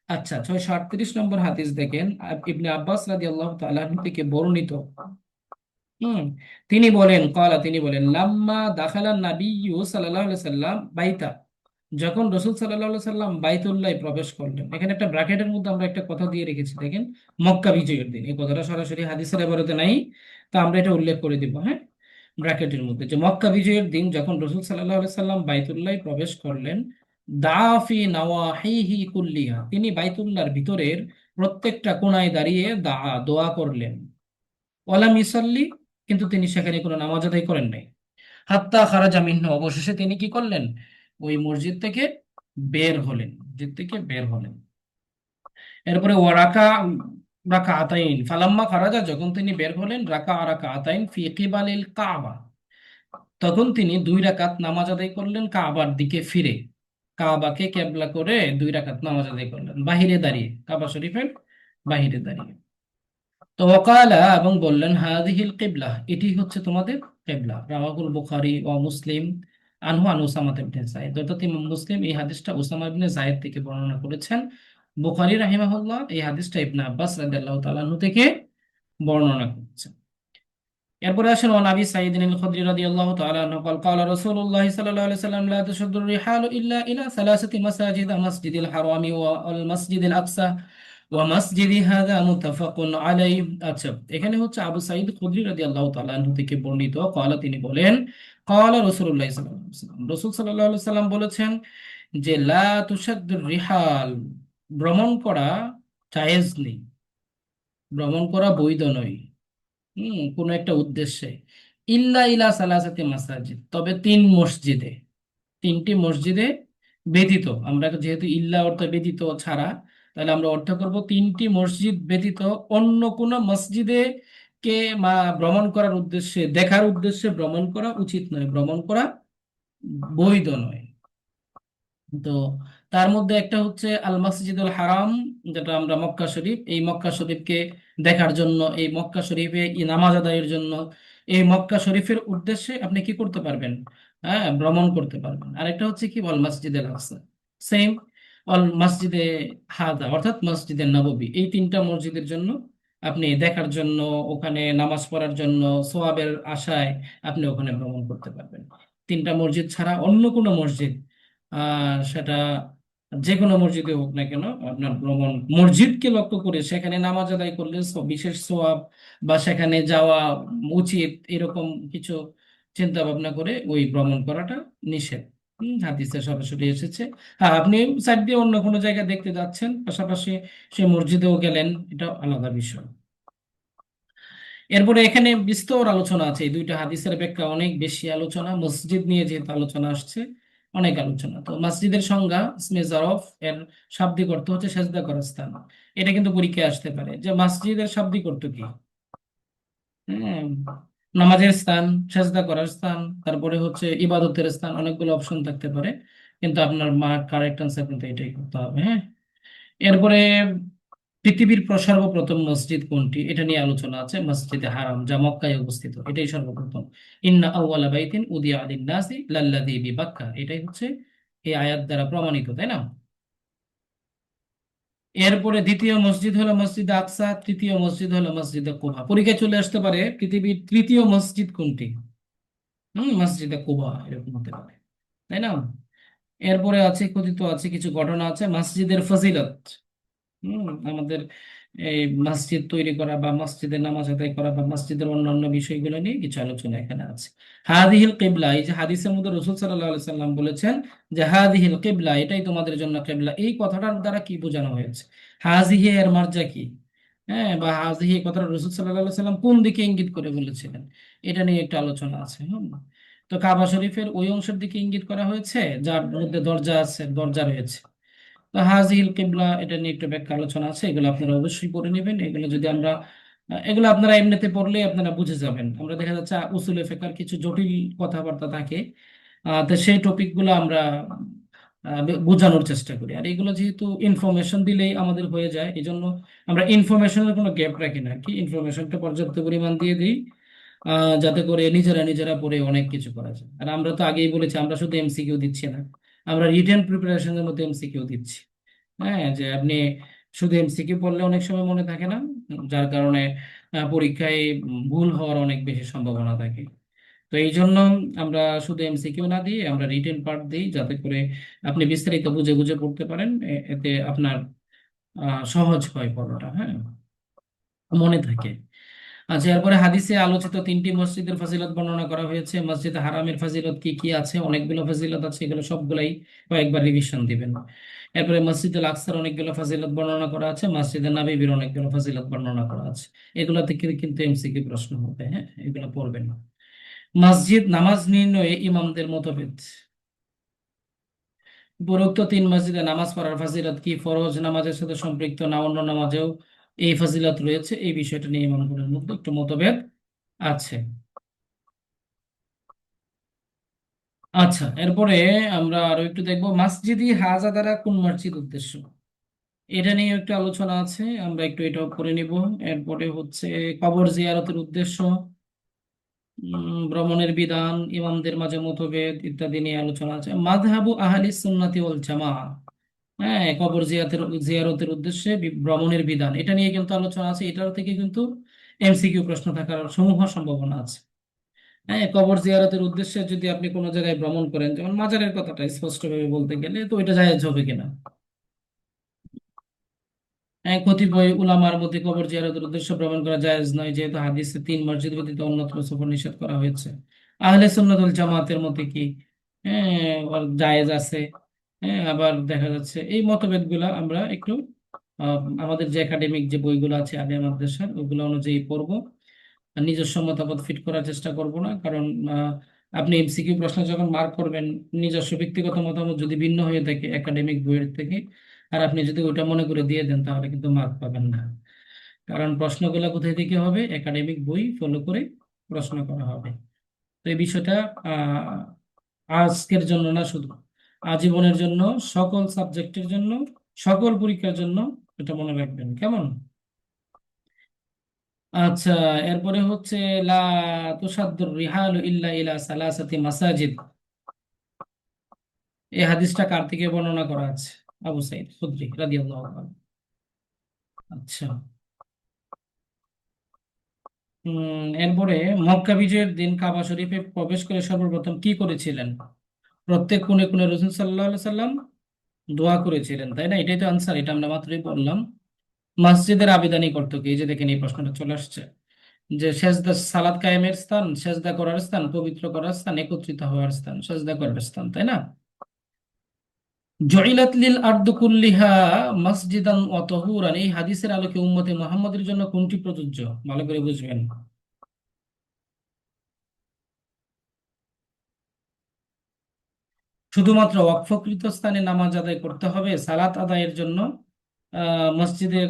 আচ্ছা, 638 নম্বর হাদিস দেখেন, ইবনে আব্বাস রাদিয়াল্লাহু তাআলা আনহু থেকে বর্ণিত। হুম, তিনি বলেন লাম্মা দাখালান নাবিয়্যু সাল্লাল্লাহু আলাইহি সাল্লাম বাইতা, যখন রাসূল সাল্লাল্লাহু আলাইহি সাল্লাম বাইতুল্লাহ প্রবেশ করলেন। এখানে একটা ব্র্যাকেটের মধ্যে আমরা একটা কথা দিয়ে রেখেছি, দেখেন, মক্কা বিজয়ের দিন। এই কথাটা সরাসরি হাদিসের এবারেতে নাই, তা আমরা এটা উল্লেখ করে দিব, হ্যাঁ, ব্র্যাকেটের মধ্যে, যে মক্কা বিজয়ের দিন যখন রাসূল সাল্লাল্লাহু আলাইহি সাল্লাম বাইতুল্লাহ প্রবেশ করলেন, দাফি নাওয়াহিহি কুল্লিহা, তিনি বাইতুল্লাহর ভিতরের প্রত্যেকটা কোণায় দাঁড়িয়ে দোয়া করলেন। ওয়ালাম ইসাল্লি, কিন্তু তিনি সেখানে কোনো নামাজ আদায় করেন নাই। হাত্তা খারাজা মিনহু, অবশেষে তিনি কি করলেন? ওই মসজিদ থেকে বের হলেন, মসজিদ থেকে বের হলেন। এরপরে ওয়ারাকা রাকা আতাইন, ফালাম্মা খারাজা, যখন তিনি বের হলেন, রাকা রাকা আতাইন ফি কিবালিল কাবা, তখন তিনি 2 রাকাত নামাজ আদায় করলেন কাবার দিকে ফিরে। কাবাকে কেবলা করে 2 রাকাত নামাজ আদায় করলেন বাহিরে দাঁড়িয়ে, কাবা শরীফের বাহিরে দাঁড়িয়ে। তো ওয়াকালা, এবং বললেন, হাদিহিল কিবলা, এটি হচ্ছে তোমাদের কিবলা। রাওয়াহুল বুখারী ও মুসলিম আনহু আন উসামা ইবনে যায়েদ। অর্থাৎ ইমাম মুসলিম এই হাদিসটা উসামা ইবনে যায়েদ থেকে বর্ণনা করেছেন। বুখারী রাহিমাহুল্লাহ এই হাদিসটা ইবনে আব্বাস রাদিয়াল্লাহু তাআলা আনহু থেকে বর্ণনা করেছেন। এরপরে আসেন ওয়ান আবি সাঈদ আল খুদরি রাদিয়াল্লাহু তাআলা আনহু قال قال رسول الله صلى الله عليه وسلم لا تشد الرحال الا الى 3 مساجد: مسجد الحرام والمسجد الاقصى ومسجد هذا متفق عليه। আচ্ছা, এখানে হচ্ছে আবু সাঈদ খুদরি রাদিয়াল্লাহু তাআলা আনহু থেকে বর্ণিত। قال, তিনি বলেন, قال রাসূলুল্লাহ সাল্লাল্লাহু আলাইহি ওয়াসাল্লাম, রাসূল সাল্লাল্লাহু আলাইহি ওয়াসাল্লাম বলেছেন যে লা তুশাদ্দুর রিহাল, ভ্রমণ করা জায়েজ নেই, ভ্রমণ করা বৈধ নয় কোনো একটা উদ্দেশ্যে, ইল্লা ইলা সালাসাতি মাসাজিদ, তবে 3 মসজিদে, 3টি মসজিদে ব্যতীত। আমরা যেহেতু ইল্লা অর্থ ব্যতীত, ছাড়া, তাহলে আমরা অর্থ করব 3টি মসজিদ ব্যতীত অন্য কোনো মসজিদে কে মা ভ্রমণ করার উদ্দেশ্যে, দেখার উদ্দেশ্যে ভ্রমণ করা উচিত নয়, ভ্রমণ করা বৈধ নয়। তো তার মধ্যে একটা হচ্ছে আল মসজিদুল হারাম, যেটা আমরা মক্কা শরীফ, এই মক্কা শরীফকে দেখার জন্য, এই মক্কা শরীফে নামাজ আদায়ের জন্য, এই মক্কা শরীফের উদ্দেশ্যে আপনি কি করতে পারবেন, হ্যাঁ, ভ্রমণ করতে পারবেন। আরেকটা হচ্ছে কি, অল মসজিদুল আকসা, সেম, অল মসজিদে হাদা অর্থাৎ মসজিদে নববী, এই 3টা মসজিদের জন্য আপনি দেখার জন্য, ওখানে নামাজ পড়ার জন্য, সোয়াবের আশায় আপনি ওখানে ভ্রমণ করতে পারবেন। 3টা মসজিদ ছাড়া অন্য কোনো মসজিদ, সেটা যে কোনো মসজিদে হোক না কেন, আপনার ভ্রমণ মসজিদকে লক্ষ্য করে সেখানে নামাজ আদায় করলে বিশেষ সওয়াব, বা সেখানে যাওয়া উচিত, এরকম কিছু চিন্তা ভাবনা করে ওই ভ্রমণ করাটা নিষেধ। হাদিসে সরাসরি এসেছে। হ্যাঁ, আপনি সাইড দিয়ে অন্য কোনো জায়গা দেখতে যাচ্ছেন, পাশাপাশি সে মসজিদেও গেলেন, এটা আলাদা বিষয়। এরপরে এখানে বিস্তর আলোচনা আছে, এই 2টা হাদিসের ব্যাখ্যা অনেক বেশি আলোচনা, মসজিদ নিয়ে যেহেতু আলোচনা আসছে, অনেক আলোচনা। তো মসজিদের সংজ্ঞা, ইসমে জারফ এর শাব্দিক অর্থ হচ্ছে সেজদা করার স্থান। এটা কিন্তু পরীক্ষায় আসতে পারে যে মসজিদের শাব্দিক অর্থ কি। হ্যাঁ, নামাজের স্থান, সেজদা করার স্থান, তারপরে হচ্ছে ইবাদতের স্থান, অনেকগুলো অপশন থাকতে পারে, কিন্তু আপনার কারেক্ট আনসার কিন্তু এটাই করতে হবে। হ্যাঁ, এরপরে পৃথিবীর সর্বপ্রথম মসজিদ কোনটি, এটা নিয়ে আলোচনা আছে। মসজিদে হারাম, যা মক্কায় অবস্থিত, এটাই সর্বপ্রথম। ইন্না আউওয়ালা বাইতিন উদিয়া লিন-নাসি লাল্লাযী বিবাক্কা, এটাই হচ্ছে এই আয়াত দ্বারা প্রমাণিত, তাই না? এরপরে দ্বিতীয় মসজিদ হলো মসজিদে আকসা, তৃতীয় মসজিদ হলো মসজিদে কুবা। পরীক্ষায় চলে আসতে পারে পৃথিবীর তৃতীয় মসজিদ কোনটি, মসজিদে কুবা, এরকম হতে পারে, তাই না? এরপরে আছে, কথিত আছে, কিছু ঘটনা আছে মসজিদের ফজিলত। আমাদের এই মসজিদ তৈরি করা বা মসজিদের নামাজ আদায় করা বা মসজিদের অন্যান্য বিষয়গুলো নিয়ে কিছু আলোচনা এখানে আছে। হাদিহিল কিবলা, এই যে হাদিসের মধ্যে রাসূল সাল্লাল্লাহু আলাইহি সাল্লাম বলেছেন যে হাদিহিল কিবলা, এটাই তোমাদের জন্য কিবলা, এই কথাটার দ্বারা কি বোঝানো হয়েছে, হাজিহি এর মার্জা কি, হ্যাঁ, বা হাজিহি কথাটা রাসূল সাল্লাল্লাহু আলাইহি সাল্লাম কোন দিকে ইঙ্গিত করে বলেছিলেন, এটা নিয়ে একটা আলোচনা আছে। তো কাবা শরীফের ওই অংশের দিকে ইঙ্গিত করা হয়েছে যার মধ্যে দরজা আছে, দরজা রয়েছে। তো হাজিল কিবলা, এটা নিয়ে একটু ব্যাখ্যা আলোচনা আছে, এগুলো আপনারা অবশ্যই পড়ে নেবেন। এগুলো যদি আমরা এগুলো আপনারা এমনিতে পড়লে আপনারা বুঝে যাবেন। আমরা দেখা যাচ্ছে উসুলে ফিকহের কিছু জটিল কথাবার্তা থাকে, তো সেই টপিকগুলো আমরা বোঝানোর চেষ্টা করি। আর এগুলো যেহেতু ইনফরমেশন দিলেই আমাদের হয়ে যায়, এই জন্য আমরা ইনফরমেশনের কোনো গ্যাপ রাখি না, কি ইনফরমেশনটা পর্যাপ্ত পরিমাণ দিয়ে দিই, যাতে করে নিজেরা নিজেরা পড়ে অনেক কিছু করা যায়। আর আমরা তো আগেই বলেছি, আমরা শুধু এমসিকিউ দিচ্ছি না, আমরা রিটেন প্রিপারেশনের মধ্যে এমসিকিউ দিচ্ছি। হ্যাঁ, যে আপনি শুধু এমসিকিউ পড়লে অনেক সময় মনে থাকে না, যার কারণে পরীক্ষায় ভুল হওয়ার অনেক বেশি সম্ভাবনা থাকে। তো এই জন্য আমরা শুধু এমসিকিউ না দিয়ে আমরা রিটেন পার্ট দিই, যাতে করে আপনি বিস্তারিত বুঝে বুঝে পড়তে পারেন। এতে আপনার সহজ হয় পড়াটা, হ্যাঁ, মনে থাকে। আচ্ছা, এরপরে হাদিসে আলোচিত 3টি মসজিদের ফজিলত বর্ণনা করা হয়েছে। মসজিদ হারামের ফজিলত কি কি আছে, অনেকগুলো ফজিলত আছে, এগুলো সবগুলাই কয়েকবার রিভিশন দিবেন। এরপরে মসজিদুল আকসার অনেকগুলো ফজিলত বর্ণনা করা আছে, মসজিদে নববীর অনেকগুলো ফজিলত বর্ণনা করা আছে। এগুলো থেকে কিন্তু এমসিকিউ প্রশ্ন হবে, হ্যাঁ, এগুলো পড়বেন। মসজিদ নামাজ নির্ণয়ে ইমামদের মতভেদ। উপরোক্ত 3 মসজিদে নামাজ পড়ার ফজিলত কি ফরজ নামাজের সাথে সম্পৃক্ত না অন্য নামাজেও এই ফজিলত রয়েছে, এই বিষয়টা নিয়ে ইমামদের মধ্যে একটু মতভেদ আছে। আচ্ছা, এরপরে আমরা আরো একটু দেখবো মসজিদি হাজা দ্বারা কোন মসজিদ উদ্দেশ্য, এটা নিয়ে একটু আলোচনা আছে, আমরা একটু এটাও করে নিব। এরপরে হচ্ছে কবর জিয়ারতের উদ্দেশ্য, ভ্রমণের বিধান, ইমামদের মাঝে মতভেদ ইত্যাদি নিয়ে আলোচনা আছে। মাযহাবু আহলি সুন্নাতি ওয়াল জামাআহ, হ্যাঁ, কবর জিয়ারতের উদ্দেশ্যে ভ্রমণের বিধান, এটা নিয়ে কিন্তু আলোচনা আছে। এটার থেকে কিন্তু এমসিকিউ প্রশ্ন থাকার সমূহ সম্ভাবনা আছে। হ্যাঁ, কবর জিয়ারতের উদ্দেশ্যে যদি আপনি কোনো জায়গায় ভ্রমণ করেন, যেমন মাজারের কথাটা স্পষ্টভাবে বলতে গেলে, তো এটা জায়েজ হবে কিনা। হ্যাঁ, কতিপয় উলামার মধ্যে কবর জিয়ারতের উদ্দেশ্যে ভ্রমণ করা জায়েজ নয়, যেহেতু হাদিসে 3 মসজিদ ব্যতীত অন্যত্র সফর নিষেধ করা হয়েছে। আহলে সুন্নাত ওয়াল জামাতের মধ্যে কি আবার জায়েজ আছে। হ্যাঁ, আবার দেখা যাচ্ছে এই মতভেদগুলা আমরা একটু আমাদের যে একাডেমিক যে বইগুলো আছে আলিয়া মাদ্রাসার, ওগুলো অনুযায়ী পড়বো। আর নিজস্ব মতামত ফিট করার চেষ্টা করব না, কারণ আপনি এমসিকিউ প্রশ্ন যখন মার্ক করবেন, নিজস্ব ব্যক্তিগত মতামত যদি ভিন্ন হয়ে থাকে একাডেমিক বইয়ের থেকে, আর আপনি যদি ওটা মনে করে দিয়ে দেন, তাহলে কিন্তু মার্ক পাবেন না। কারণ প্রশ্নগুলো কোথায় থেকে হবে, একাডেমিক বই ফলো করে প্রশ্ন করা হবে। তো এই বিষয়টা আহ আজকের জন্য না শুধু, আজীবনের জন্য, সকল সাবজেক্টের জন্য, সকল পরীক্ষার জন্য এটা মনে রাখবেন, কেমন? আচ্ছা, এরপরে হচ্ছে লা তুসাদ্দুর রিহালু ইল্লা ইলা সালাসাতি মাসাজিদ, এই হাদিসটা কার থেকে বর্ণনা করা আছে? আবু সাইদ খুদরি রাদিয়াল্লাহু আনহু। আচ্ছা, এরপরে মক্কা বিজয়ের দিন কাবা শরীফে প্রবেশ করে সর্বপ্রথম কি করেছিলেন? প্রত্যেক কোণে কোণে রাসূল সাল্লাল্লাহু আলাইহি সাল্লাম দোয়া করেছিলেন, তাই না? এটাই তো আনসার, এটা আমরা মাত্রই বললাম। মসজিদের আবেদনই করতো কি, এই যে দেখেন এই প্রশ্নটা চলে আসছে, যে সেজদা সালাত কায়েমের স্থান, সেজদা করার স্থান, পবিত্র করার স্থান, একত্রিত হওয়ার স্থান, সেজদা করার স্থান, তাই না? জুইলাত লিল আরদু কুল্লিহা মসজিদান ওয়া তাহুরান, এই হাদিসের আলোকে উম্মতে মুহাম্মাদের জন্য কোনটি প্রযোজ্য, ভালো করে বুঝবেন। শুধুমাত্র ওয়াকফকৃত স্থানে নামাজ আদায় করতে হবে সালাত আদায়ের জন্য, মসজিদে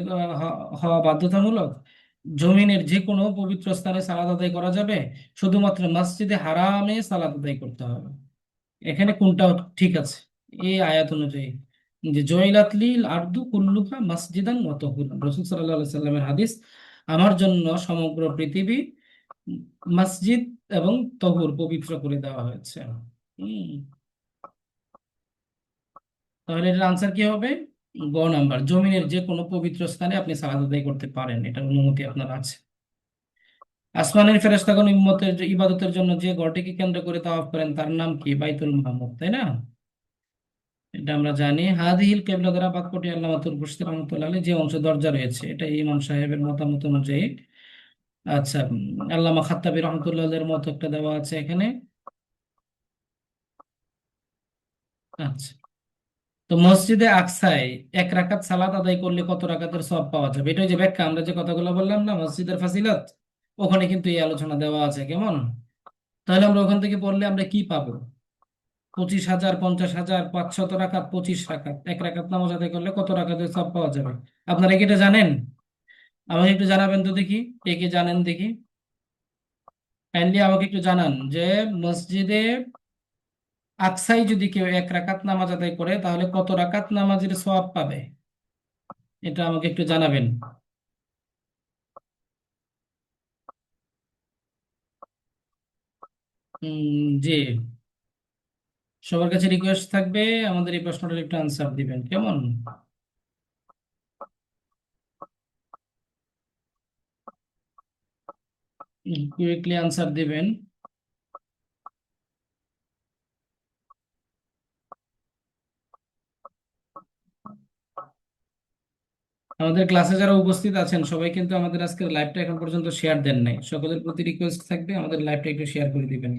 হওয়া বাধ্যতামূলক, জমিনের যে কোনো পবিত্র স্থানে সালাত আদায় করা যাবে, শুধুমাত্র মসজিদে হারামে সালাত আদায় করতে হবে, এখানে কোনটা ঠিক আছে এই আয়াত অনুযায়ী? যে জয়লাতলিল আরদু কুল্লুহা মসজিদান ওয়া তাহুরান, রাসূল সাল্লাল্লাহু আলাইহি সাল্লামের হাদিস, আমার জন্য সমগ্র পৃথিবী মসজিদ এবং তহুর পবিত্র করে দেওয়া হয়েছে। হম তাহলে এটার আনসার কি হবে? গ নাম্বার, জমিনের যে কোনো পবিত্র স্থানে আপনি সালাত আদায় করতে পারেন, এটার অনুমতি আপনার আছে। আসমানের ফেরেশতাগণ উম্মতের ইবাদতের জন্য যে ঘরটিকে কেন্দ্র করে তাওয়াফ করেন, তার নাম কি? বাইতুল মামুর, তাই না? এটা আমরা জানি। হাদিহিল কেবলা দ্বারা বাক্যটি আল্লামা তুরবুসতি রহমতুল্লাহ আলাইহি, যে অংশ দরজা রয়েছে, এটা ইমাম সাহেবের মতামত অনুযায়ী। আচ্ছা, আল্লামা খাত্তাবী রহমতুল্লাহ এর মত একটা দেওয়া আছে এখানে। আচ্ছা, তো মসজিদে আকসায় 1 রাকাত সালাত আদায় করলে কত রাকাতের সওয়াব পাওয়া যাবে, এটা ওই যে ব্যাখ্যা, আমরা যে কথাগুলো বললাম না মসজিদের ফাজিলত, ওখানে কিন্তু এই আলোচনা দেওয়া আছে, কেমন? তাহলে আমরা ওখান থেকে পড়লে আমরা কি পাবো? 25,000, 50,000, 500 রাকাত, 25 রাকাত, 1 রাকাত নামাজ আদায় করলে কত রাকাতের সওয়াব পাওয়া যাবে? আপনারা কি এটা জানেন? আমাকে একটু জানাবেন তো দেখি, কে কে জানেন দেখি। কাইন্ডলি আমাকে একটু জানান যে মসজিদে আকসাই যদি কেউ 1 রাকাত নামাজ আদায় করে, তাহলে কত রাকাত নামাজের সওয়াব পাবে, এটা আমাকে একটু জানাবেন। জি, সবার কাছে রিকোয়েস্ট থাকবে, আমাদের এই প্রশ্নটার একটু আনসার দিবেন, কেমন? কুইকলি আনসার দিবেন। আমাদের ক্লাসে যারা উপস্থিত আছেন সবাই কিন্তু আমাদের আজকের লাইভটা এখন পর্যন্ত শেয়ার দেন নাই, সকলের প্রতি রিকোয়েস্ট থাকবে আমাদের লাইভটা একটু শেয়ার করে দিবেন।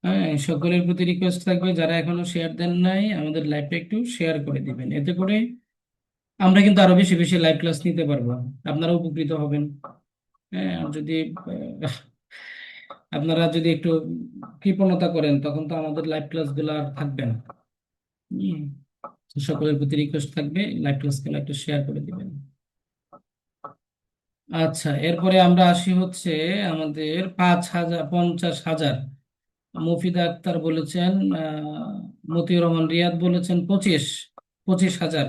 হ্যাঁ, সকলের প্রতি রিকোয়েস্ট থাকবে, যারা এখনো শেয়ার দেন নাই আমাদের লাইভটা একটু শেয়ার করে দিবেন, এতে করে আমরা কিন্তু আরো বেশি বেশি লাইভ ক্লাস নিতে পারবো, আপনারা উপকৃত হবেন। হ্যাঁ, আর যদি আহ, আপনারা যদি একটু কৃপণতা করেন, তখন তো আমাদের লাইভ ক্লাস গুলো আর থাকবে না। হম, তো সকলের প্রতি রিকোয়েস্ট থাকবে লাইভ ক্লাস গুলো একটু শেয়ার করে দিবেন। আচ্ছা, এরপরে আমরা আসি হচ্ছে আমাদের 5,000, 50,000 মুফিদা আক্তার বলেছেন মতিউর রহমান রিয়াদ বলেছেন 25,000।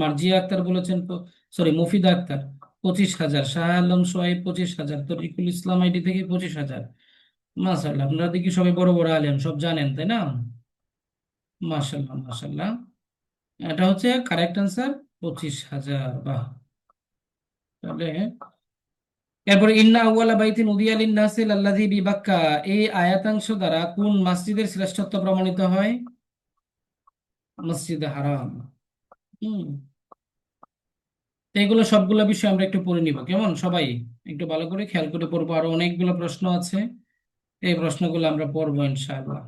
মার্জিয়া আক্তার বলেছেন, সরি মুফিদা আক্তার 25,000, শাহ আলম সোহাইব 25,000, তরিকুল ইসলাম আইডি থেকে 25,000। মাশাল্লাহ, আপনারা দেখি সবাই বড় বড় আলেম, সব জানেন তাই না? মাশাল্লাহ মাশাল্লাহ। এটা হচ্ছে কারেক্ট আনসার, 25,000। বাহ! তাহলে এরপরে ইন্না আউওয়ালা বাইতিন উদিয়া লিন-নাসি লাল্লাযী বিবাক্কা, এই আয়াতাংশ দ্বারা কোন মসজিদের শ্রেষ্ঠত্ব প্রমাণিত হয়? মসজিদে হারাম। হুম। তো এগুলো সবগুলো বিষয় আমরা একটু পড়ে নিব, কেমন? সবাই একটু ভালো করে খেয়াল করে পড়বো, আরো অনেকগুলো প্রশ্ন আছে, এই প্রশ্নগুলো আমরা পড়বো ইনশাআল্লাহ।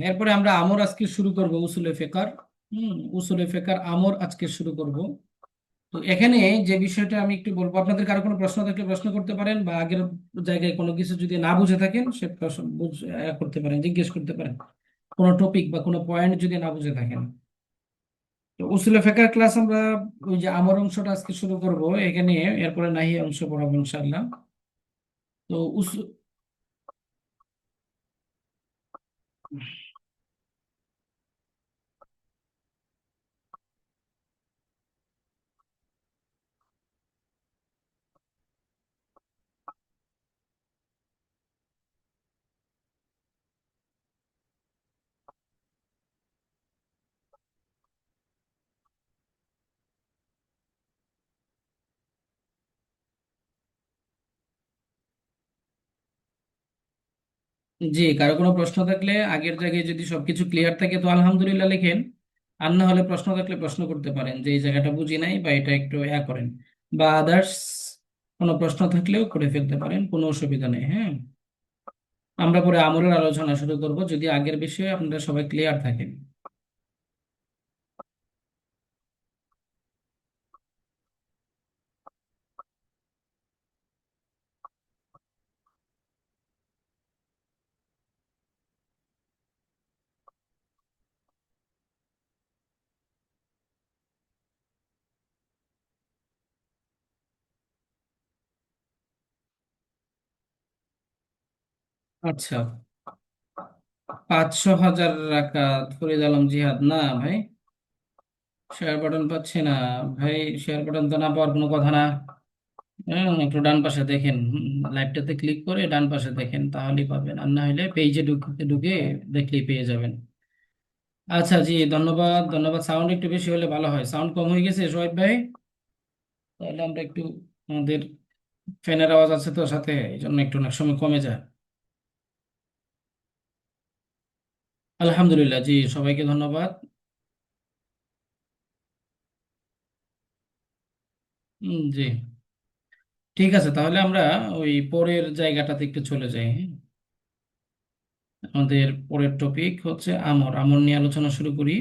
এরপরে আমরা আমর আজকে শুরু করব, উসুলে ফিকর। উসুলে ফিকর আমর আজকে শুরু করব। তো এখানে যে বিষয়টা আমি একটু বলবো, আপনাদের কারো কোনো প্রশ্ন থাকলে প্রশ্ন করতে পারেন, বা আগের জায়গায় কোনো কিছু যদি না বুঝে থাকেন সে প্রশ্ন করতে পারেন, জিজ্ঞেস করতে পারেন, কোনো টপিক বা কোনো পয়েন্ট যদি না বুঝে থাকেন। তো উসুলে ফিকহ ক্লাস আমরা ওই যে আমর অংশটা আজকে শুরু করব এখানে, এরপরে নাহি অংশ পড়াবো ইনশাআল্লাহ। তো জি, কারো কোনো প্রশ্ন থাকলে আগের জায়গায় যদি সবকিছু ক্লিয়ার থাকে তো আলহামদুলিল্লাহ লেখেন, আর না হলে প্রশ্ন থাকলে প্রশ্ন করতে পারেন যে এই জায়গাটা বুঝি নাই বা এটা একটু করেন, বা আদার্স কোনো প্রশ্ন থাকলেও করে ফেলতে পারেন, কোনো অসুবিধা নেই। হ্যাঁ, আমরা পরে আমলের আলোচনা শুরু করব যদি আগের বিষয়ে আপনারা সবাই ক্লিয়ার থাকেন। আচ্ছা, 500,000 রাকাত ফরিদ আলম জিহাদ, না ভাই, শেয়ার বাটন পাচ্ছি না। ভাই, শেয়ার বাটন তো না পাওয়ার কোনো কথা না। একটু ডান পাশে দেখেন, লাইভটাতে ক্লিক করে ডান পাশে দেখেন, তাহলেই পাবেন, আর না হলে পেজে ঢুকে ঢুকে দেখলেই পেয়ে যাবেন। আচ্ছা জি, ধন্যবাদ ধন্যবাদ। সাউন্ড একটু বেশি হলে ভালো হয়, সাউন্ড কম হয়ে গেছে সোহেব ভাই। তাহলে আমরা একটু, আমাদের ফ্যানের আওয়াজ আছে তো সাথে, এই জন্য একটু অনেক সময় কমে যায়। আলহামদুলিল্লাহ, জি সবাইকে ধন্যবাদ। জি, ঠিক আছে, তাহলে আমরা ওই পরের জায়গাটাতে একটু চলে যাই। হ্যাঁ? আমাদের পরের টপিক হচ্ছে আমর, আমর নিয়ে আলোচনা শুরু করি।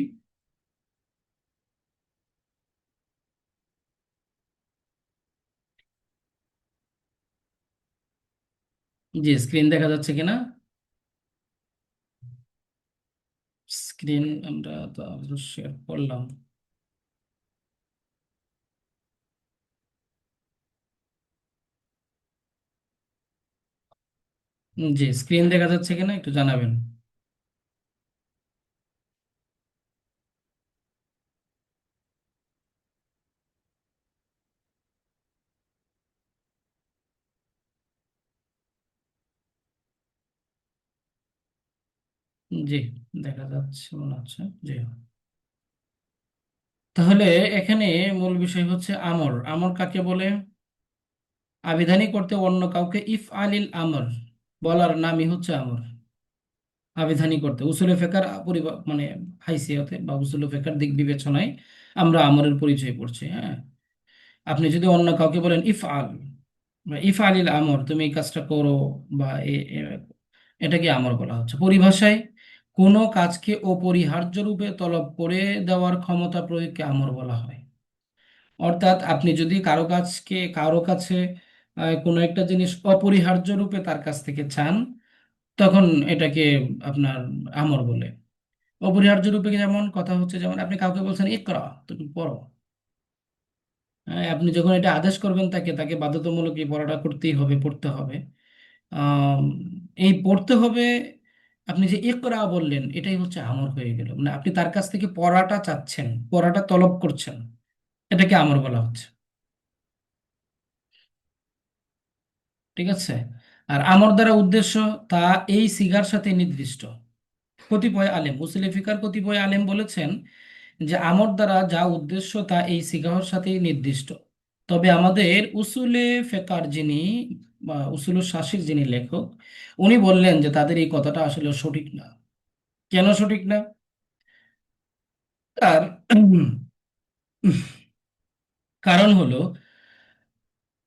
জি, স্ক্রিন দেখা যাচ্ছে কিনা? স্ক্রিন আমরা তো শেয়ার করলাম। জি, স্ক্রিন দেখা যাচ্ছে কিনা একটু জানাবেন। জি, দেখা যাচ্ছে মনে হচ্ছে। জি, তাহলে এখানে মূল বিষয় হচ্ছে আমর। আমর কাকে বলে? আবিধানিক করতে অন্য কাউকে ইফ আলিল আমর বলার নামই হচ্ছে আমর। আবিধানিক করতে উসুলে ফেকার মানে হাইসিয়তে বা উসুলে ফেকার দিক বিবেচনায় আমরা আমরের পরিচয় পড়ছি। হ্যাঁ, আপনি যদি অন্য কাউকে বলেন ইফ আল বা ইফ আলিল আমর, তুমি এই কাজটা করো, বা এটাকে আমর বলা হচ্ছে। পরিভাষায় কোনো কাজকে অপরিহার্য রূপে তলব করে দেওয়ার ক্ষমতা প্রয়োগকে আমর বলা হয়। অর্থাৎ আপনি যদি কারো কাছে কোনো একটা জিনিস অপরিহার্য রূপে তার কাছ থেকে চান, তখন এটাকে আপনার আমর বলে। অপরিহার্য রূপে যেমন কথা হচ্ছে, যেমন আপনি কাউকে বলছেন ইকরা, তুমি পড়ো। আপনি যখন এটা আদেশ করবেন তাকে, তাকে বাধ্যতামূলক এই পড়াটা করতেই হবে, পড়তে হবে। আম, এই পড়তে হবে, আপনি যে ইকরা বললেন এটাই হচ্ছে আমর হয়ে গেল, মানে আপনি তার কাছ থেকে পড়াটা চাচ্ছেন, পড়াটা তলব করছেন, এটাকে আমর বলা হচ্ছে। ঠিক আছে। আর আমর দ্বারা উদ্দেশ্য, তা এই সিগার সাথে নির্দিষ্ট। কতিপয় আলেম, উসুলে ফিকার কতিপয় আলেম বলেছেন যে আমর দ্বারা যা উদ্দেশ্য তা এই সিগাহর সাথেই নির্দিষ্ট। তবে আমাদের উসুলে ফেকার যিনি, বা উসুল শাসির যিনি লেখক, উনি বললেন যে তাদের এই কথাটা আসলে সঠিক না। কেন সঠিক না? তার কারণ হলো,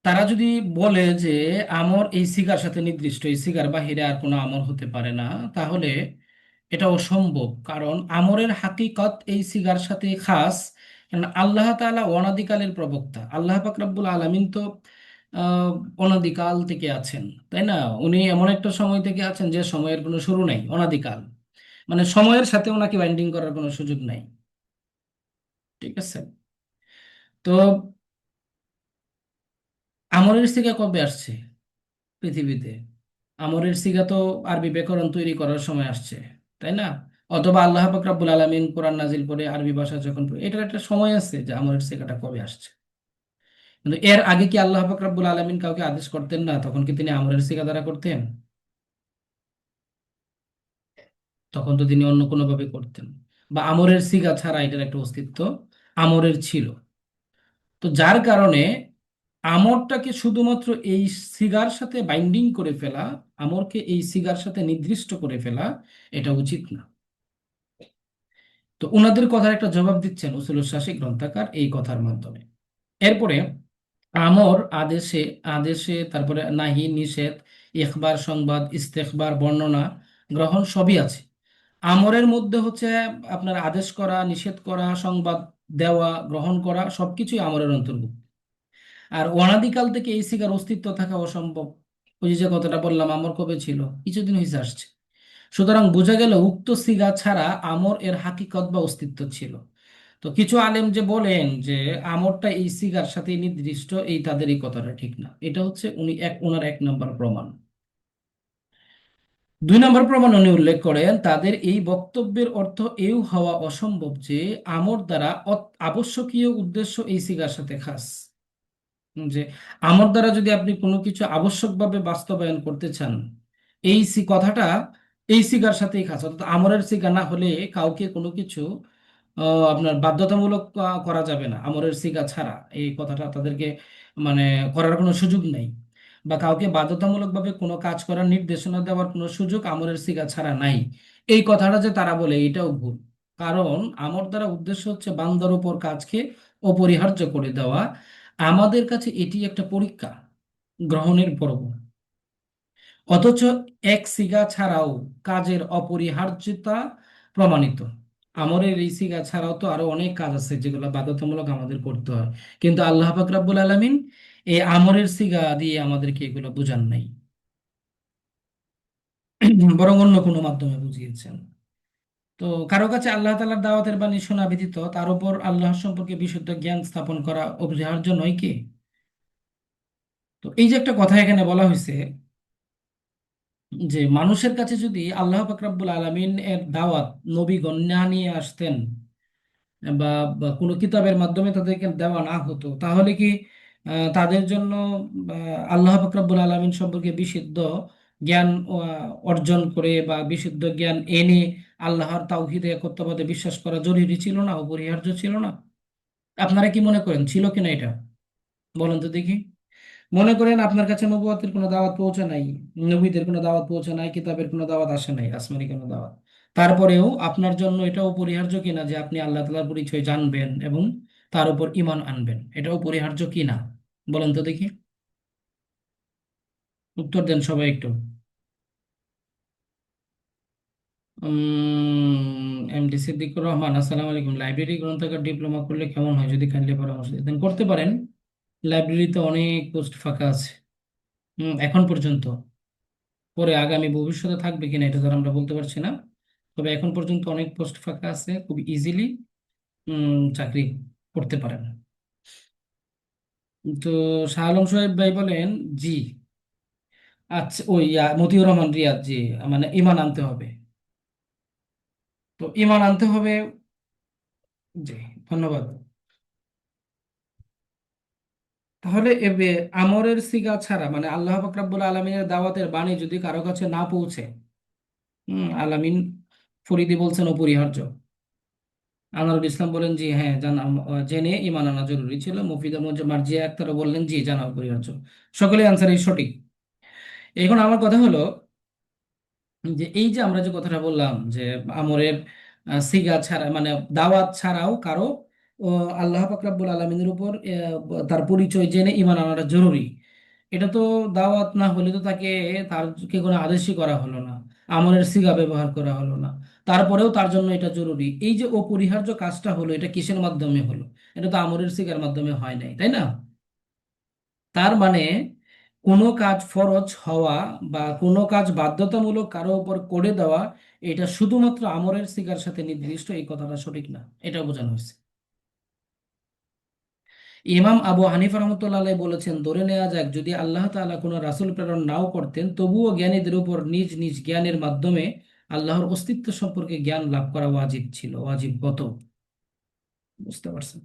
তারা যদি বলে যে আমর এই সিগার সাথে নির্দিষ্ট, এই সিগার বাহিরে আর কোনো আমর হতে পারে না, তাহলে এটা অসম্ভব। কারণ আমরের হাকিকত এই সিগার সাথে খাস। কারণ আল্লাহ তাআলা অনাদিকালের প্রবক্তা, আল্লাহ পাক রব্বুল আলামিন তো আহ, অনাদিকাল থেকে আছেন, তাই না? উনি এমন একটা সময় থেকে আছেন যে সময়ের কোনো শুরু নাই, অনাদিকাল। মানে সময়ের সাথে ওনাকে বাইন্ডিং করার কোনো সুযোগ নাই। ঠিক আছে। তো আমরের সিগা কবে আসছে পৃথিবীতে? আমরের সিগা তো আরবি ব্যাকরণ তৈরি করার সময় আসছে, তাই না? অথবা আল্লাহ পাক রব্বুল আলামিন কোরআন নাজিল করে আরবি ভাষা যখন এটার একটা সময় আছে যে আমরের সিগাটা কবে আসছে। কিন্তু এর আগে কি আল্লাহ পাক রব্বুল আলামিন কাউকে আদেশ করতেন না? তখন কি তিনি আমরের সিগা দ্বারা করতেন? তখন তো তিনি অন্য কোনো ভাবে করতেন, বা আমরের সিগা ছাড়া এটার একটা অস্তিত্ব আমরের ছিল। তো যার কারণে আমরটাকে শুধুমাত্র এই সিগার সাথে বাইন্ডিং করে ফেলা, আমরকে এই সিগার সাথে নির্দিষ্ট করে ফেলা, এটা উচিত না। তো ওনাদের কথার একটা জবাব দিচ্ছেন উসুলুস শাসী গ্রন্থকার এই কথার মাধ্যমে। এরপরে আমর আদেশে, আদেশে তারপরে নাহি, নিষেধ, ইখবার সংবাদ, ইস্তেখবার বর্ণনা, গ্রহণ সবই আছে। আমরের মধ্যে হচ্ছে আপনার আদেশ করা, নিষেধ করা, সংবাদ দেওয়া, গ্রহণ করা সবকিছুই আমরের অন্তর্ভুক্ত। আর অনাদিকাল থেকে এই সিগার অস্তিত্ব থাকা অসম্ভব। ওই যে কথাটা বললাম, আমর কবে ছিল? কিছুদিন হয়েছে আসছে। সুতরাং বোঝা গেল উক্ত সিগা ছাড়া আমর এর হাকিকত বা অস্তিত্ব ছিল। তো কিছু আলেম যে বলেন যে আমরটা এই সিগার সাথে নির্দিষ্ট, এই তাদের এই কথাটা ঠিক না। এটা হচ্ছে ওনার এক নম্বর প্রমাণ। দুই নম্বর প্রমাণ উনি উল্লেখ করেন, তাদের এই বক্তব্যের অর্থ এও হওয়া অসম্ভব যে আমর দ্বারা আবশ্যকীয় উদ্দেশ্য এই সিগার সাথে খাস। যে আমর দ্বারা যদি আপনি কোনো কিছু আবশ্যকভাবে বাস্তবায়ন করতে চান, কথাটা এই সিগার সাথেই খাস। অর্থাৎ আমরের সিগা না হলে কাউকে কোনো কিছু আপনার বাধ্যতামূলক করা যাবে না আমরের সিগা ছাড়া, এই কথাটা তাদেরকে মানে করার কোনো সুযোগ নেই। বা কাউকে বাধ্যতামূলকভাবে কোনো কাজ করার নির্দেশনা দেওয়ার কোনো সুযোগ আমরের সিগা ছাড়া নাই। এই কথাটা যে তারা বলে এটাও ভুল। কারণ আমর দ্বারা উদ্দেশ্য হচ্ছে বান্দার উপর কাজকে অপরিহার্য করে দেওয়া। আমাদের কাছে এটি একটা পরীক্ষা, গ্রহণের পর্ব। অথচ এক সিগা ছাড়াও কাজের অপরিহার্যতা প্রমাণিত। আমরের এই সিগা ছাড়াও তো আরো অনেক কাজ আছে যেগুলো বাধ্যতামূলক আমাদের করতে হয়। কিন্তু আল্লাহ পাক রব্বুল আলামিন এই আমরের সিগা দিয়ে আমাদেরকে এগুলো বুঝান নাই, বরং অন্য কোনো মাধ্যমে বুঝিয়েছেন। তো কারো কাছে আল্লাহ তাআলার দাওয়াতের বাণী শোনা ব্যতীত তার উপর আল্লাহ সম্পর্কে বিশুদ্ধ জ্ঞান স্থাপন করা অপরিহার্য নয় কি? তো এই যে একটা কথা এখানে বলা হয়েছে, যে মানুষের কাছে যদি আল্লাহ পাক রব্বুল আলামিন এর দাওয়াত নবীগণ না নিয়ে আসতেন, বা কোনো কিতাবের মাধ্যমে তাদেরকে দেওয়া না হতো, তাহলে কি তাদের জন্য আল্লাহ পাক রব্বুল আলামিন সম্পর্কে বিশুদ্ধ জ্ঞান অর্জন করে বা বিশুদ্ধ জ্ঞান এনে আল্লাহর তাওহীদে একত্ববাদে বিশ্বাস করা জরুরি ছিল না, অপরিহার্য ছিল না? আপনারা কি মনে করেন ছিল কিনা এটা? বলেন তো দেখি। মনে করেন আপনার কাছে নবুয়তের কোনো দাওয়াত পৌঁছে নাই, নবীদের কোনো দাওয়াত পৌঁছে নাই, কিতাবের কোনো দাওয়াত আসে নাই, আসমানি কোনো দাওয়াত। তারপরেও আপনার জন্য এটা অপরিহার্য কিনা যে আপনি আল্লাহ তাআলার পরিচয় জানবেন এবং তার উপর ঈমান আনবেন? এটা অপরিহার্য কিনা? বলেন তো দেখি। উত্তর দেন সবাই একটু। এমডি সিদ্দিকুর রহমান, আসসালামু আলাইকুম। লাইব্রেরি গ্রন্থাগার ডিপ্লোমা করলে কেমন হয় যদি কাইন্ডলি পরামর্শ দিতেন? করতে পারেন। লাইব্রেরিতে অনেক পোস্ট ফাঁকা আছে এখন পর্যন্ত। পরে আগামী ভবিষ্যতে থাকবে কিনা এটা তো আর আমরা বলতে পারছি না। তবে এখন পর্যন্ত অনেক পোস্ট ফাঁকা আছে, খুব ইজিলি চাকরি করতে পারেন। তো শাহ আলম সাহেব ভাই বলেন জি। আচ্ছা, ওই মতিউর রহমান রিয়াদ, জি, মানে ইমান আনতে হবে। তো ইমান আনতে হবে। জি, ধন্যবাদ। তাহলে আমরের সিগা ছাড়া মানে আল্লাহ পাক রাব্বুল আলামিনের দাওয়াতের বাণী যদি কারো কাছে না পৌঁছে, আলামিন ফরিদি বলছেন অপরিহার্য। আনারুল ইসলাম বলেন জি হ্যাঁ, জেনে ইমান আনা জরুরি ছিল। মুফিদা মার্জিয়া আক্তার বললেন জি, জানা অপরিহার্য। সকলেই আনসার সঠিক। এখন আমার কথা হলো যে এই যে আমরা যে কথাটা বললাম যে আমরের সিগা ছাড়া মানে দাওয়াত ছাড়াও কারো ও, আল্লাহ পাক রাব্বুল আলামিনের উপর তার পরিচয় জেনে ঈমান আনাটা জরুরি। এটা তো দাওয়াত না হলে তো তারকে কোনো আদেশই করা হলো না, আমরের সিগা ব্যবহার করা হলো না। তারপরেও তার জন্য এটা জরুরি। এই যে অপরিহার্য কাজটা হলো, এটা কিসের মাধ্যমে হলো? এটা তো আমরের সিগার মাধ্যমে হয় নাই, তাই না? তার মানে কোনো কাজ ফরজ হওয়া বা কোনো কাজ বাধ্যতামূলক কারো উপর করে দেওয়া, এটা শুধুমাত্র আমরের সিগার সাথে নির্দিষ্ট, এই কথাটা সঠিক না। এটা বোঝানো হয়েছে। ইমাম আবু হানিফা রহমতুল্লাহ আলাইহি বলেছেন, ধরে নেওয়া যাক যদি আল্লাহ তাআলা কোনো রাসূল প্রেরণ নাও করতেন, তবুও জ্ঞানীদের উপর নিজ নিজ জ্ঞানের মাধ্যমে আল্লাহর অস্তিত্ব সম্পর্কে জ্ঞান লাভ করা ওয়াজিব ছিল, ওয়াজিবগত। বুঝতে পারছেন?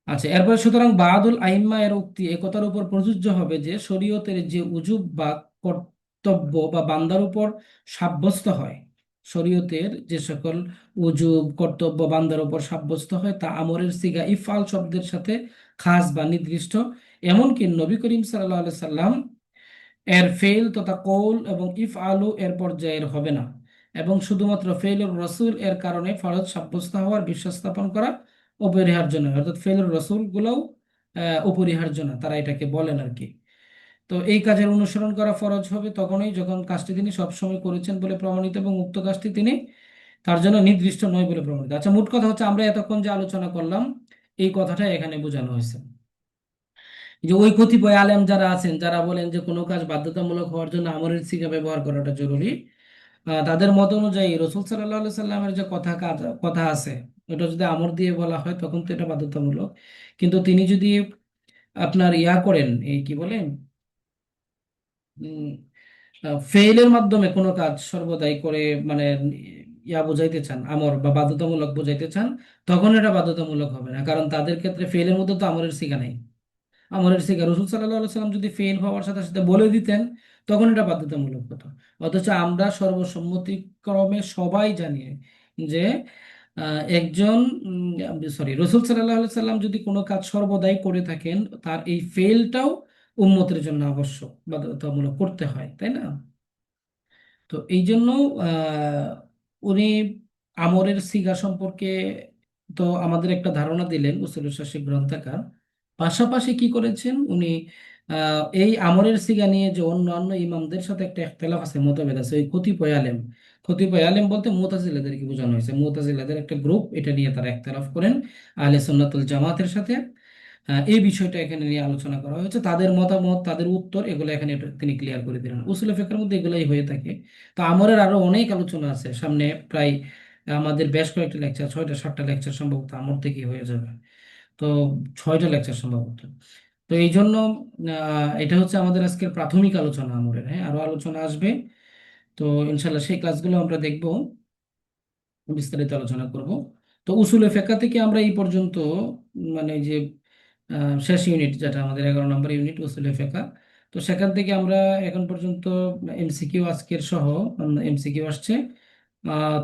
আচ্ছা, এরপরে সুতরাং বাদুল আইম্মা এর উক্তি একতার উপর প্রযোজ্য হবে যে শরীয়তের যে উজুব বা কর্তব্য বা বান্দার উপর সাব্যস্ত হয়, শরীয়তের যে সকল উজুব কর্তব্য বান্দার উপর সাব্যস্ত হয় তা আমরের সিগা ইফআল শব্দের সাথে খাস বা নির্দিষ্ট। এমনকি নবী করিম সাল্লাল্লাহু আলাইহি সাল্লাম এর ফেল তথা কৌল এবং ইফ আলু এর পর্যায়ের হবে না, এবং শুধুমাত্র ফেলুর রসুল এর কারণে ফরজ সাব্যস্ত হওয়ার বিশ্বাস স্থাপন করা অপরিহার্য নয়। অর্থাৎ ফেলুর রসুল গুলোও অপরিহার্য না, তারা এটাকে বলেন আর কি। তো এই কাজের অনুসরণ করা ফরজ হবে তখনই যখন কাজটি তিনি সবসময় করেছেন বলে প্রমাণিত এবং উক্ত কাজটি তিনি তার জন্য নির্দিষ্ট নয় বলে প্রমাণিত। আচ্ছা, মোট কথা হচ্ছে আমরা এতক্ষণ যে আলোচনা করলাম এই কথাটা এখানে বোঝানো হয়েছে যে ওই কতিপয় আলেম যারা আছেন যারা বলেন যে কোনো কাজ বাধ্যতামূলক হওয়ার জন্য আমরের সিগা ব্যবহার করাটা জরুরি, তাদের মত অনুযায়ী রসুল সাল্লাহ সাল্লামের যে কথা আছে, ওটা যদি আমর দিয়ে বলা হয় তখন তো এটা বাধ্যতামূলক। কিন্তু তিনি যদি আপনার ইয়া করেন, এই কি বলেন, ফেইলের মাধ্যমে কোনো কাজ সর্বদাই করে মানে ইয়া বোঝাইতে চান, আমর বা বাধ্যতামূলক বোঝাইতে চান, তখন এটা বাধ্যতামূলক হবে না, কারণ তাদের ক্ষেত্রে ফেইলের মধ্যে তো আমরের সিগা নাই। আমলের শিকার রসুল সাল্লাহ সাল্লাম যদি ফেল হওয়ার সাথে সাথে বলে দিতেন তখন এটা বাধ্যতামূলক হতো। অথচ আমরা সর্বসম্মতিক্রমে সবাই জানি যে একজন সরি, রসুল সাল্লাহ সাল্লাম যদি কোনো কাজ সর্বদাই করে থাকেন, তার এই ফেলটাও উম্মতের জন্য আবশ্যক, বাধ্যতামূলক করতে হয়, তাই না? তো এই জন্য আহ, উনি আমরের সিগা সম্পর্কে তো আমাদের একটা ধারণা দিলেন উসুল শাসিক গ্রন্থকার। পাশাপাশি কি করেছেন উনি, এই আমরের সিগা নিয়ে যে অন্যান্য ইমামদের সাথে একটা ইখতিলাফ আছে, মতভেদ আছে, ওই কতিপয় আলেম বলতে মুতাজিলাদেরকে বোঝানো হয়েছে। মুতাজিলাদের একটা গ্রুপ, এটা নিয়ে তারা ইখতিলাফ করেন আহলে সুন্নাতুল জামাতের সাথে। এই বিষয়টা এখানে নিয়ে আলোচনা করা হয়েছে, তাদের মতামত, তাদের উত্তর, এগুলো এখানে তিনি ক্লিয়ার করে দিলেন। উসুল ফিকহের মধ্যে এগুলাই হয়ে থাকে। তো আমরের আরো অনেক আলোচনা আছে সামনে, প্রায় আমাদের বেশ কয়েকটা লেকচার, 6টা 7টা লেকচার সম্ভবত আমর থেকে হয়ে যাবে। তো 6টা লেকচার সম্ভবত। তো এই জন্য এটা হচ্ছে আমাদের আজকের প্রাথমিক আলোচনা আমরের। হ্যাঁ, আরো আলোচনা আসবে। তো ইনশাল্লাহ সেই ক্লাসগুলো আমরা দেখব, বিস্তারিত আলোচনা করব। তো উসুলে ফিকহ থেকে আমরা এই পর্যন্ত, মানে যে শেষ ইউনিট যেটা আমাদের 11 নম্বর ইউনিট উসুলে ফিকহ, তো সেখান থেকে আমরা এখন পর্যন্ত এমসিকিউ আজকের সহ এমসিকিউ আসছে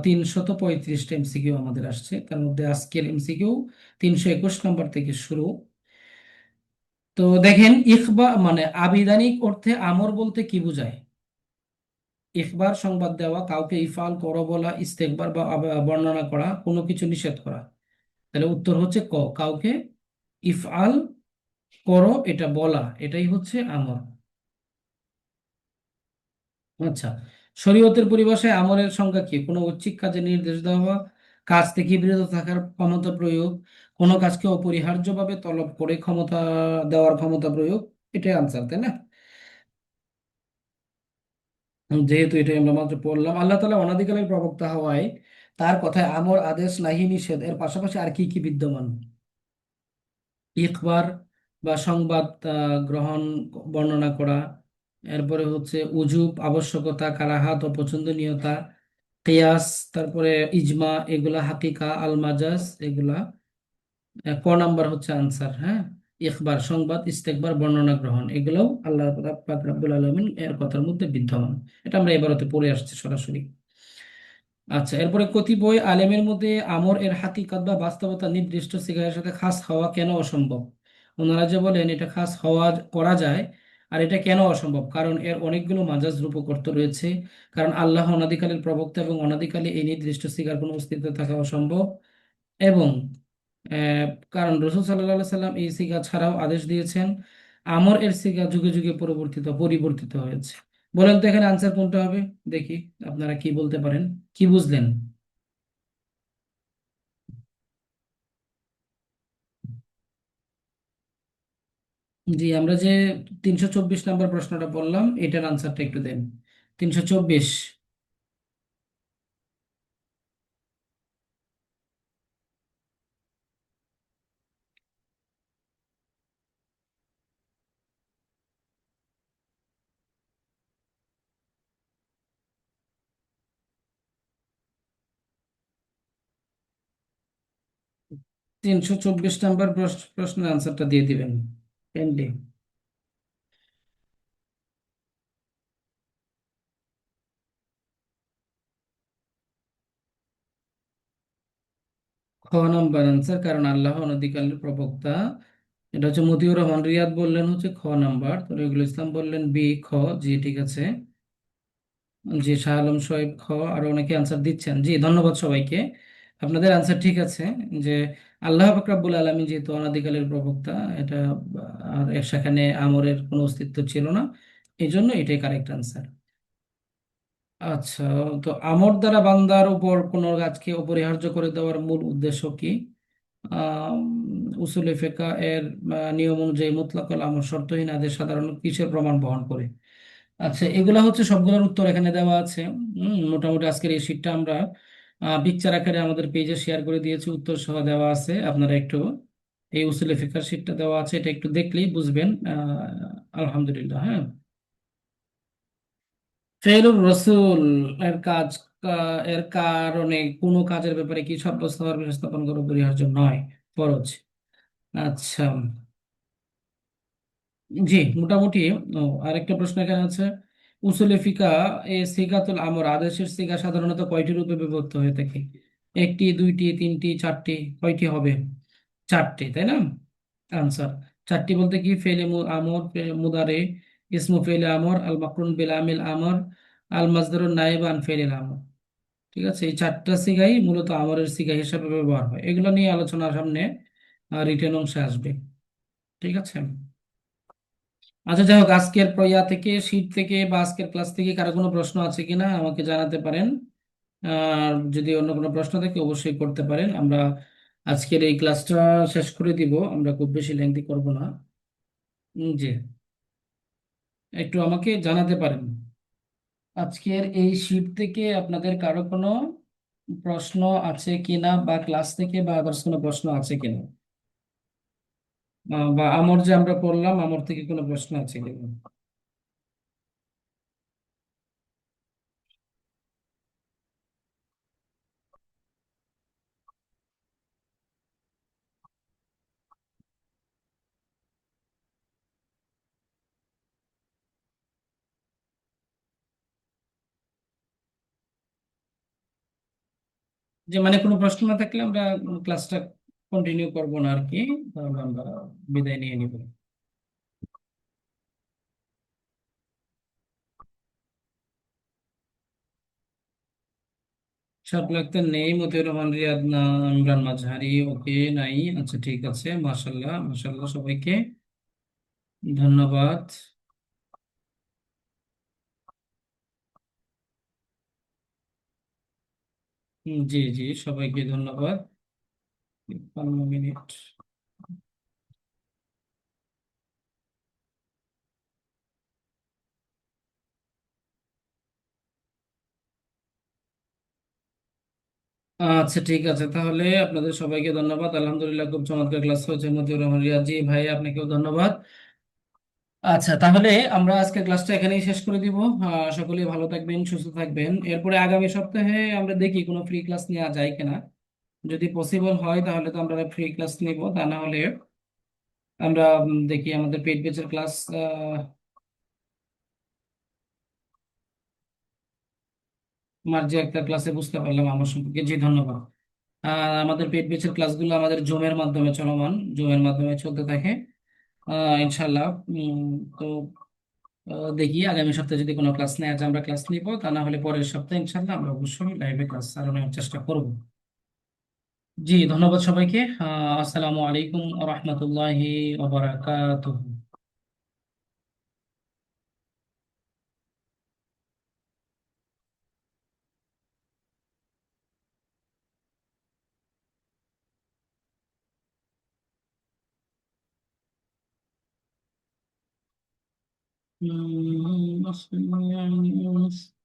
335টা এমসিকিউ আমাদের আসছে। তার মধ্যে আজকের এমসিকিউ 321 নম্বর থেকে শুরু। তো দেখেন, মানে আবিধানিক অর্থে আমর বলতে কি বোঝায়? ইখবার সংবাদ দেওয়া, কাউকে ইফআল করো বলা, ইস্তেকবার বা বর্ণনা করা, কোনো কিছু নিষেধ করা। তাহলে উত্তর হচ্ছে ক, কাউকে ইফআল করো এটা বলা, এটাই হচ্ছে আমর। আচ্ছা, শরীয়তের পরিভাষায় আমরের সংজ্ঞা কি? কোনো ঐচ্ছিক কাজে নির্দেশ দেওয়া, কাজ থেকে বিরত থাকার ক্ষমতা প্রয়োগ, কোনো কাজকে অপরিহার্যভাবে তলব করে ক্ষমতা দেওয়ার ক্ষমতা প্রয়োগ। এটাই আনসার, তাই না? যেহেতু এটাই আমরা মাত্র পড়লাম, আল্লাহ তাআলা অনাদিকালের প্রবক্তা হওয়ায় তার কথায় আমর, আদেশ, নাহি, নিষেধ এর পাশাপাশি আর কি কি বিদ্যমান? ইখবার, বা সংবাদ গ্রহণ, বর্ণনা করা। এরপরে হচ্ছে উজুব, আবশ্যকতা, কারাহাত, অপছন্দনীয়তা, কিয়াস, তারপরে ইজমা, এগুলা হাকিকা, আল মাজাজ, এগুলা। ক নাম্বার হচ্ছে আনসার, হ্যাঁ। ইখবার, সংবাদ, ইস্তেকবার, বর্ণনা গ্রহণ, এগুলোও আল্লাহ পাক রব্বুল আলামিন এর কথার মধ্যে বিদ্যমান। এটা আমরা এবারতে পড়ে আসছি সরাসরি। আচ্ছা, এরপরে কতিপয় আলেমের মধ্যে আমর এর হাকিকত বা বাস্তবতা নির্দিষ্ট সিগারের সাথে খাস হওয়া কেন অসম্ভব। ওনারা যে বলেন এটা খাস হওয়া করা যায়, আর এটা কেন অসম্ভব, কারণ এর অনেকগুলো মাজাজ রূপক অর্থ রয়েছে। কারণ আল্লাহ অনাদিকালের প্রবক্তা এবং অনাদিকালে এই নির্দিষ্ট সিগার কোনো অস্তিত্ব থাকা অসম্ভব। এবং আহ, কারণ রসুল সাল্লাহ সাল্লাম এই সিগা ছাড়াও আদেশ দিয়েছেন। আমর এর সিগা যুগে যুগে পরিবর্তিত হয়েছে। বলেন তো এখানে আনসার কোনটা হবে? দেখি আপনারা কি বলতে পারেন, কি বুঝলেন? জি, আমরা যে 324 নম্বর প্রশ্নটা বললাম, এটার আনসারটা একটু দেন। 324। 324 নম্বর প্রশ্নের আনসারটা দিয়ে দিবেন এন্ডে। খ নাম্বার আনসার, কারণ আল্লাহ অনধিকালের প্রবক্তা। এটা হচ্ছে মতিউর রহমান রিয়াদ বললেন হচ্ছে খ নাম্বার, তো রবিউল ইসলাম বললেন বি, খ। জি, ঠিক আছে। জি, শাহ আলম সোহেব খ। আরো অনেকে আনসার দিচ্ছেন, জি ধন্যবাদ সবাইকে। আপনাদের আনসার ঠিক আছে, যে আল্লাহ পাক রব্বুল আলামিন যেহেতু অনাদিকালের প্রবক্তা, এটা আর এর সেখানে আমরের কোনো অস্তিত্ব ছিল না, এই জন্য এটাই কারেক্ট আনসার। আচ্ছা, তো আমর দ্বারা বান্দার উপর কোনো কাজকে অপরিহার্য করে দেওয়ার মূল উদ্দেশ্য কি? আম, উসুলে ফিকহ এর নিয়ম অনুযায়ী মুতলাকুল আমর শর্তহীন আদেশ সাধারণত কিসের প্রমাণ বহন করে? আচ্ছা, এগুলা হচ্ছে সবগুলোর উত্তর এখানে দেওয়া আছে। মোটামুটি আজকের এই শীটটা আমরা পিকচার আকারে আমাদের পেজে শেয়ার করে দিয়েছি, উত্তর সহ দেওয়া আছে। আপনারা একটু এই উসুলে ফিকহ শীটটা দেওয়া আছে, এটা একটু দেখলেই বুঝবেন। আলহামদুলিল্লাহ, হ্যাঁ। ফেলুর রসুল এর কাজ, এর কারণে কোনো কাজের ব্যাপারে কি সাব্যস্ত হওয়ার বিষয় স্থাপন করা অপরিহার্য নয়, ফরজ। আচ্ছা, জি, মোটামুটি। আরেকটা প্রশ্ন এখানে আছে, উসুলে ফিকা এ সিগাতুল আমর আদেশের সিগা সাধারণত কয়টি রূপে বিভক্ত হয়ে থাকে? একটি, দুইটি, তিনটি, চারটি? কয়টি হবে? চারটি, তাই না? আনসার, চারটি বলতে কি, ফেলে আমর, মুদারে, ইসমু ফেলে আমর, আল মাকরুন বিল আমিল আমর, আল মাজদারুন নায়েব আন ফেলে আমর। ঠিক আছে, এই চারটা সিগাই মূলত আমরের সিগা হিসাবে ব্যবহার হয়। এগুলো নিয়ে আলোচনা সামনে রিটেন অংশে আসবে। ঠিক আছে। আচ্ছা, যাই হোক, আজকের ইয়া থেকে, শীট থেকে বা আজকের ক্লাস থেকে কারো কোনো প্রশ্ন আছে কিনা আমাকে জানাতে পারেন। আর যদি অন্য কোনো প্রশ্ন থাকে অবশ্যই করতে পারেন। আমরা আজকের এই ক্লাসটা শেষ করে দিব, আমরা খুব বেশি লেংথি করব না। জি, একটু আমাকে জানাতে পারেন আজকের এই শীট থেকে আপনাদের কারো কোনো প্রশ্ন আছে কিনা, বা ক্লাস থেকে বা আদার্স কোনো প্রশ্ন আছে কিনা। বা আমর যে আমরা পড়লাম, আমর থেকে কোনো প্রশ্ন আছে কিনা। যে মানে কোনো প্রশ্ন না থাকলে আমরা ক্লাসটা কন্টিনিউ করব না আর কি, তাহলে আমরা বিদায় নিয়ে নিব। শাপলা আক্তার নেই, মতিউর রহমান রিয়াদ না, ইমরান মাঝহারি ওকে নাই। আচ্ছা, ঠিক আছে, মাশাল্লাহ মাশাল্লাহ সবাইকে ধন্যবাদ। জি জি, সবাইকে ধন্যবাদ। 15 মিনিট। আচ্ছা ঠিক আছে, তাহলে আপনাদের সবাইকে ধন্যবাদ। আলহামদুলিল্লাহ, খুব চমৎকার ক্লাস হয়েছে। মতিউর রহমান রিয়াজ জি ভাই, আপনাকেও ধন্যবাদ। আচ্ছা, তাহলে আমরা আজকের ক্লাসটা এখানেই শেষ করে দিব। সকলেই ভালো থাকবেন, সুস্থ থাকবেন। এরপরে আগামী সপ্তাহে আমরা দেখি কোনো ফ্রি ক্লাস নেওয়া যায় কিনা। যদি পসিবল হয় তাহলে তো আমরা ফ্রি ক্লাস নিব, তা না হলে আমরা দেখি আমাদের পেইড ব্যাচের ক্লাস। মার্জি একটা ক্লাসে বুঝতে পারলাম আমার সম্পর্কে, জি ধন্যবাদ। আমাদের পেইড ব্যাচের ক্লাসগুলো আমাদের জুমের মাধ্যমে চলমান, জুমের মাধ্যমে চলতে থাকে ইনশাল্লাহ। তো দেখি আগামী সপ্তাহে যদি কোনো ক্লাস নেওয়া যায় আমরা ক্লাস নিব, তা না হলে পরের সপ্তাহে ইনশাল্লাহ আমরা অবশ্যই লাইভে ক্লাস চালানোর চেষ্টা করব। জি ধন্যবাদ সবাইকে। আসসালামু আলাইকুম ওয়া রাহমাতুল্লাহি ওয়া বারাকাতুহু। আসসালামু আলাইকুম।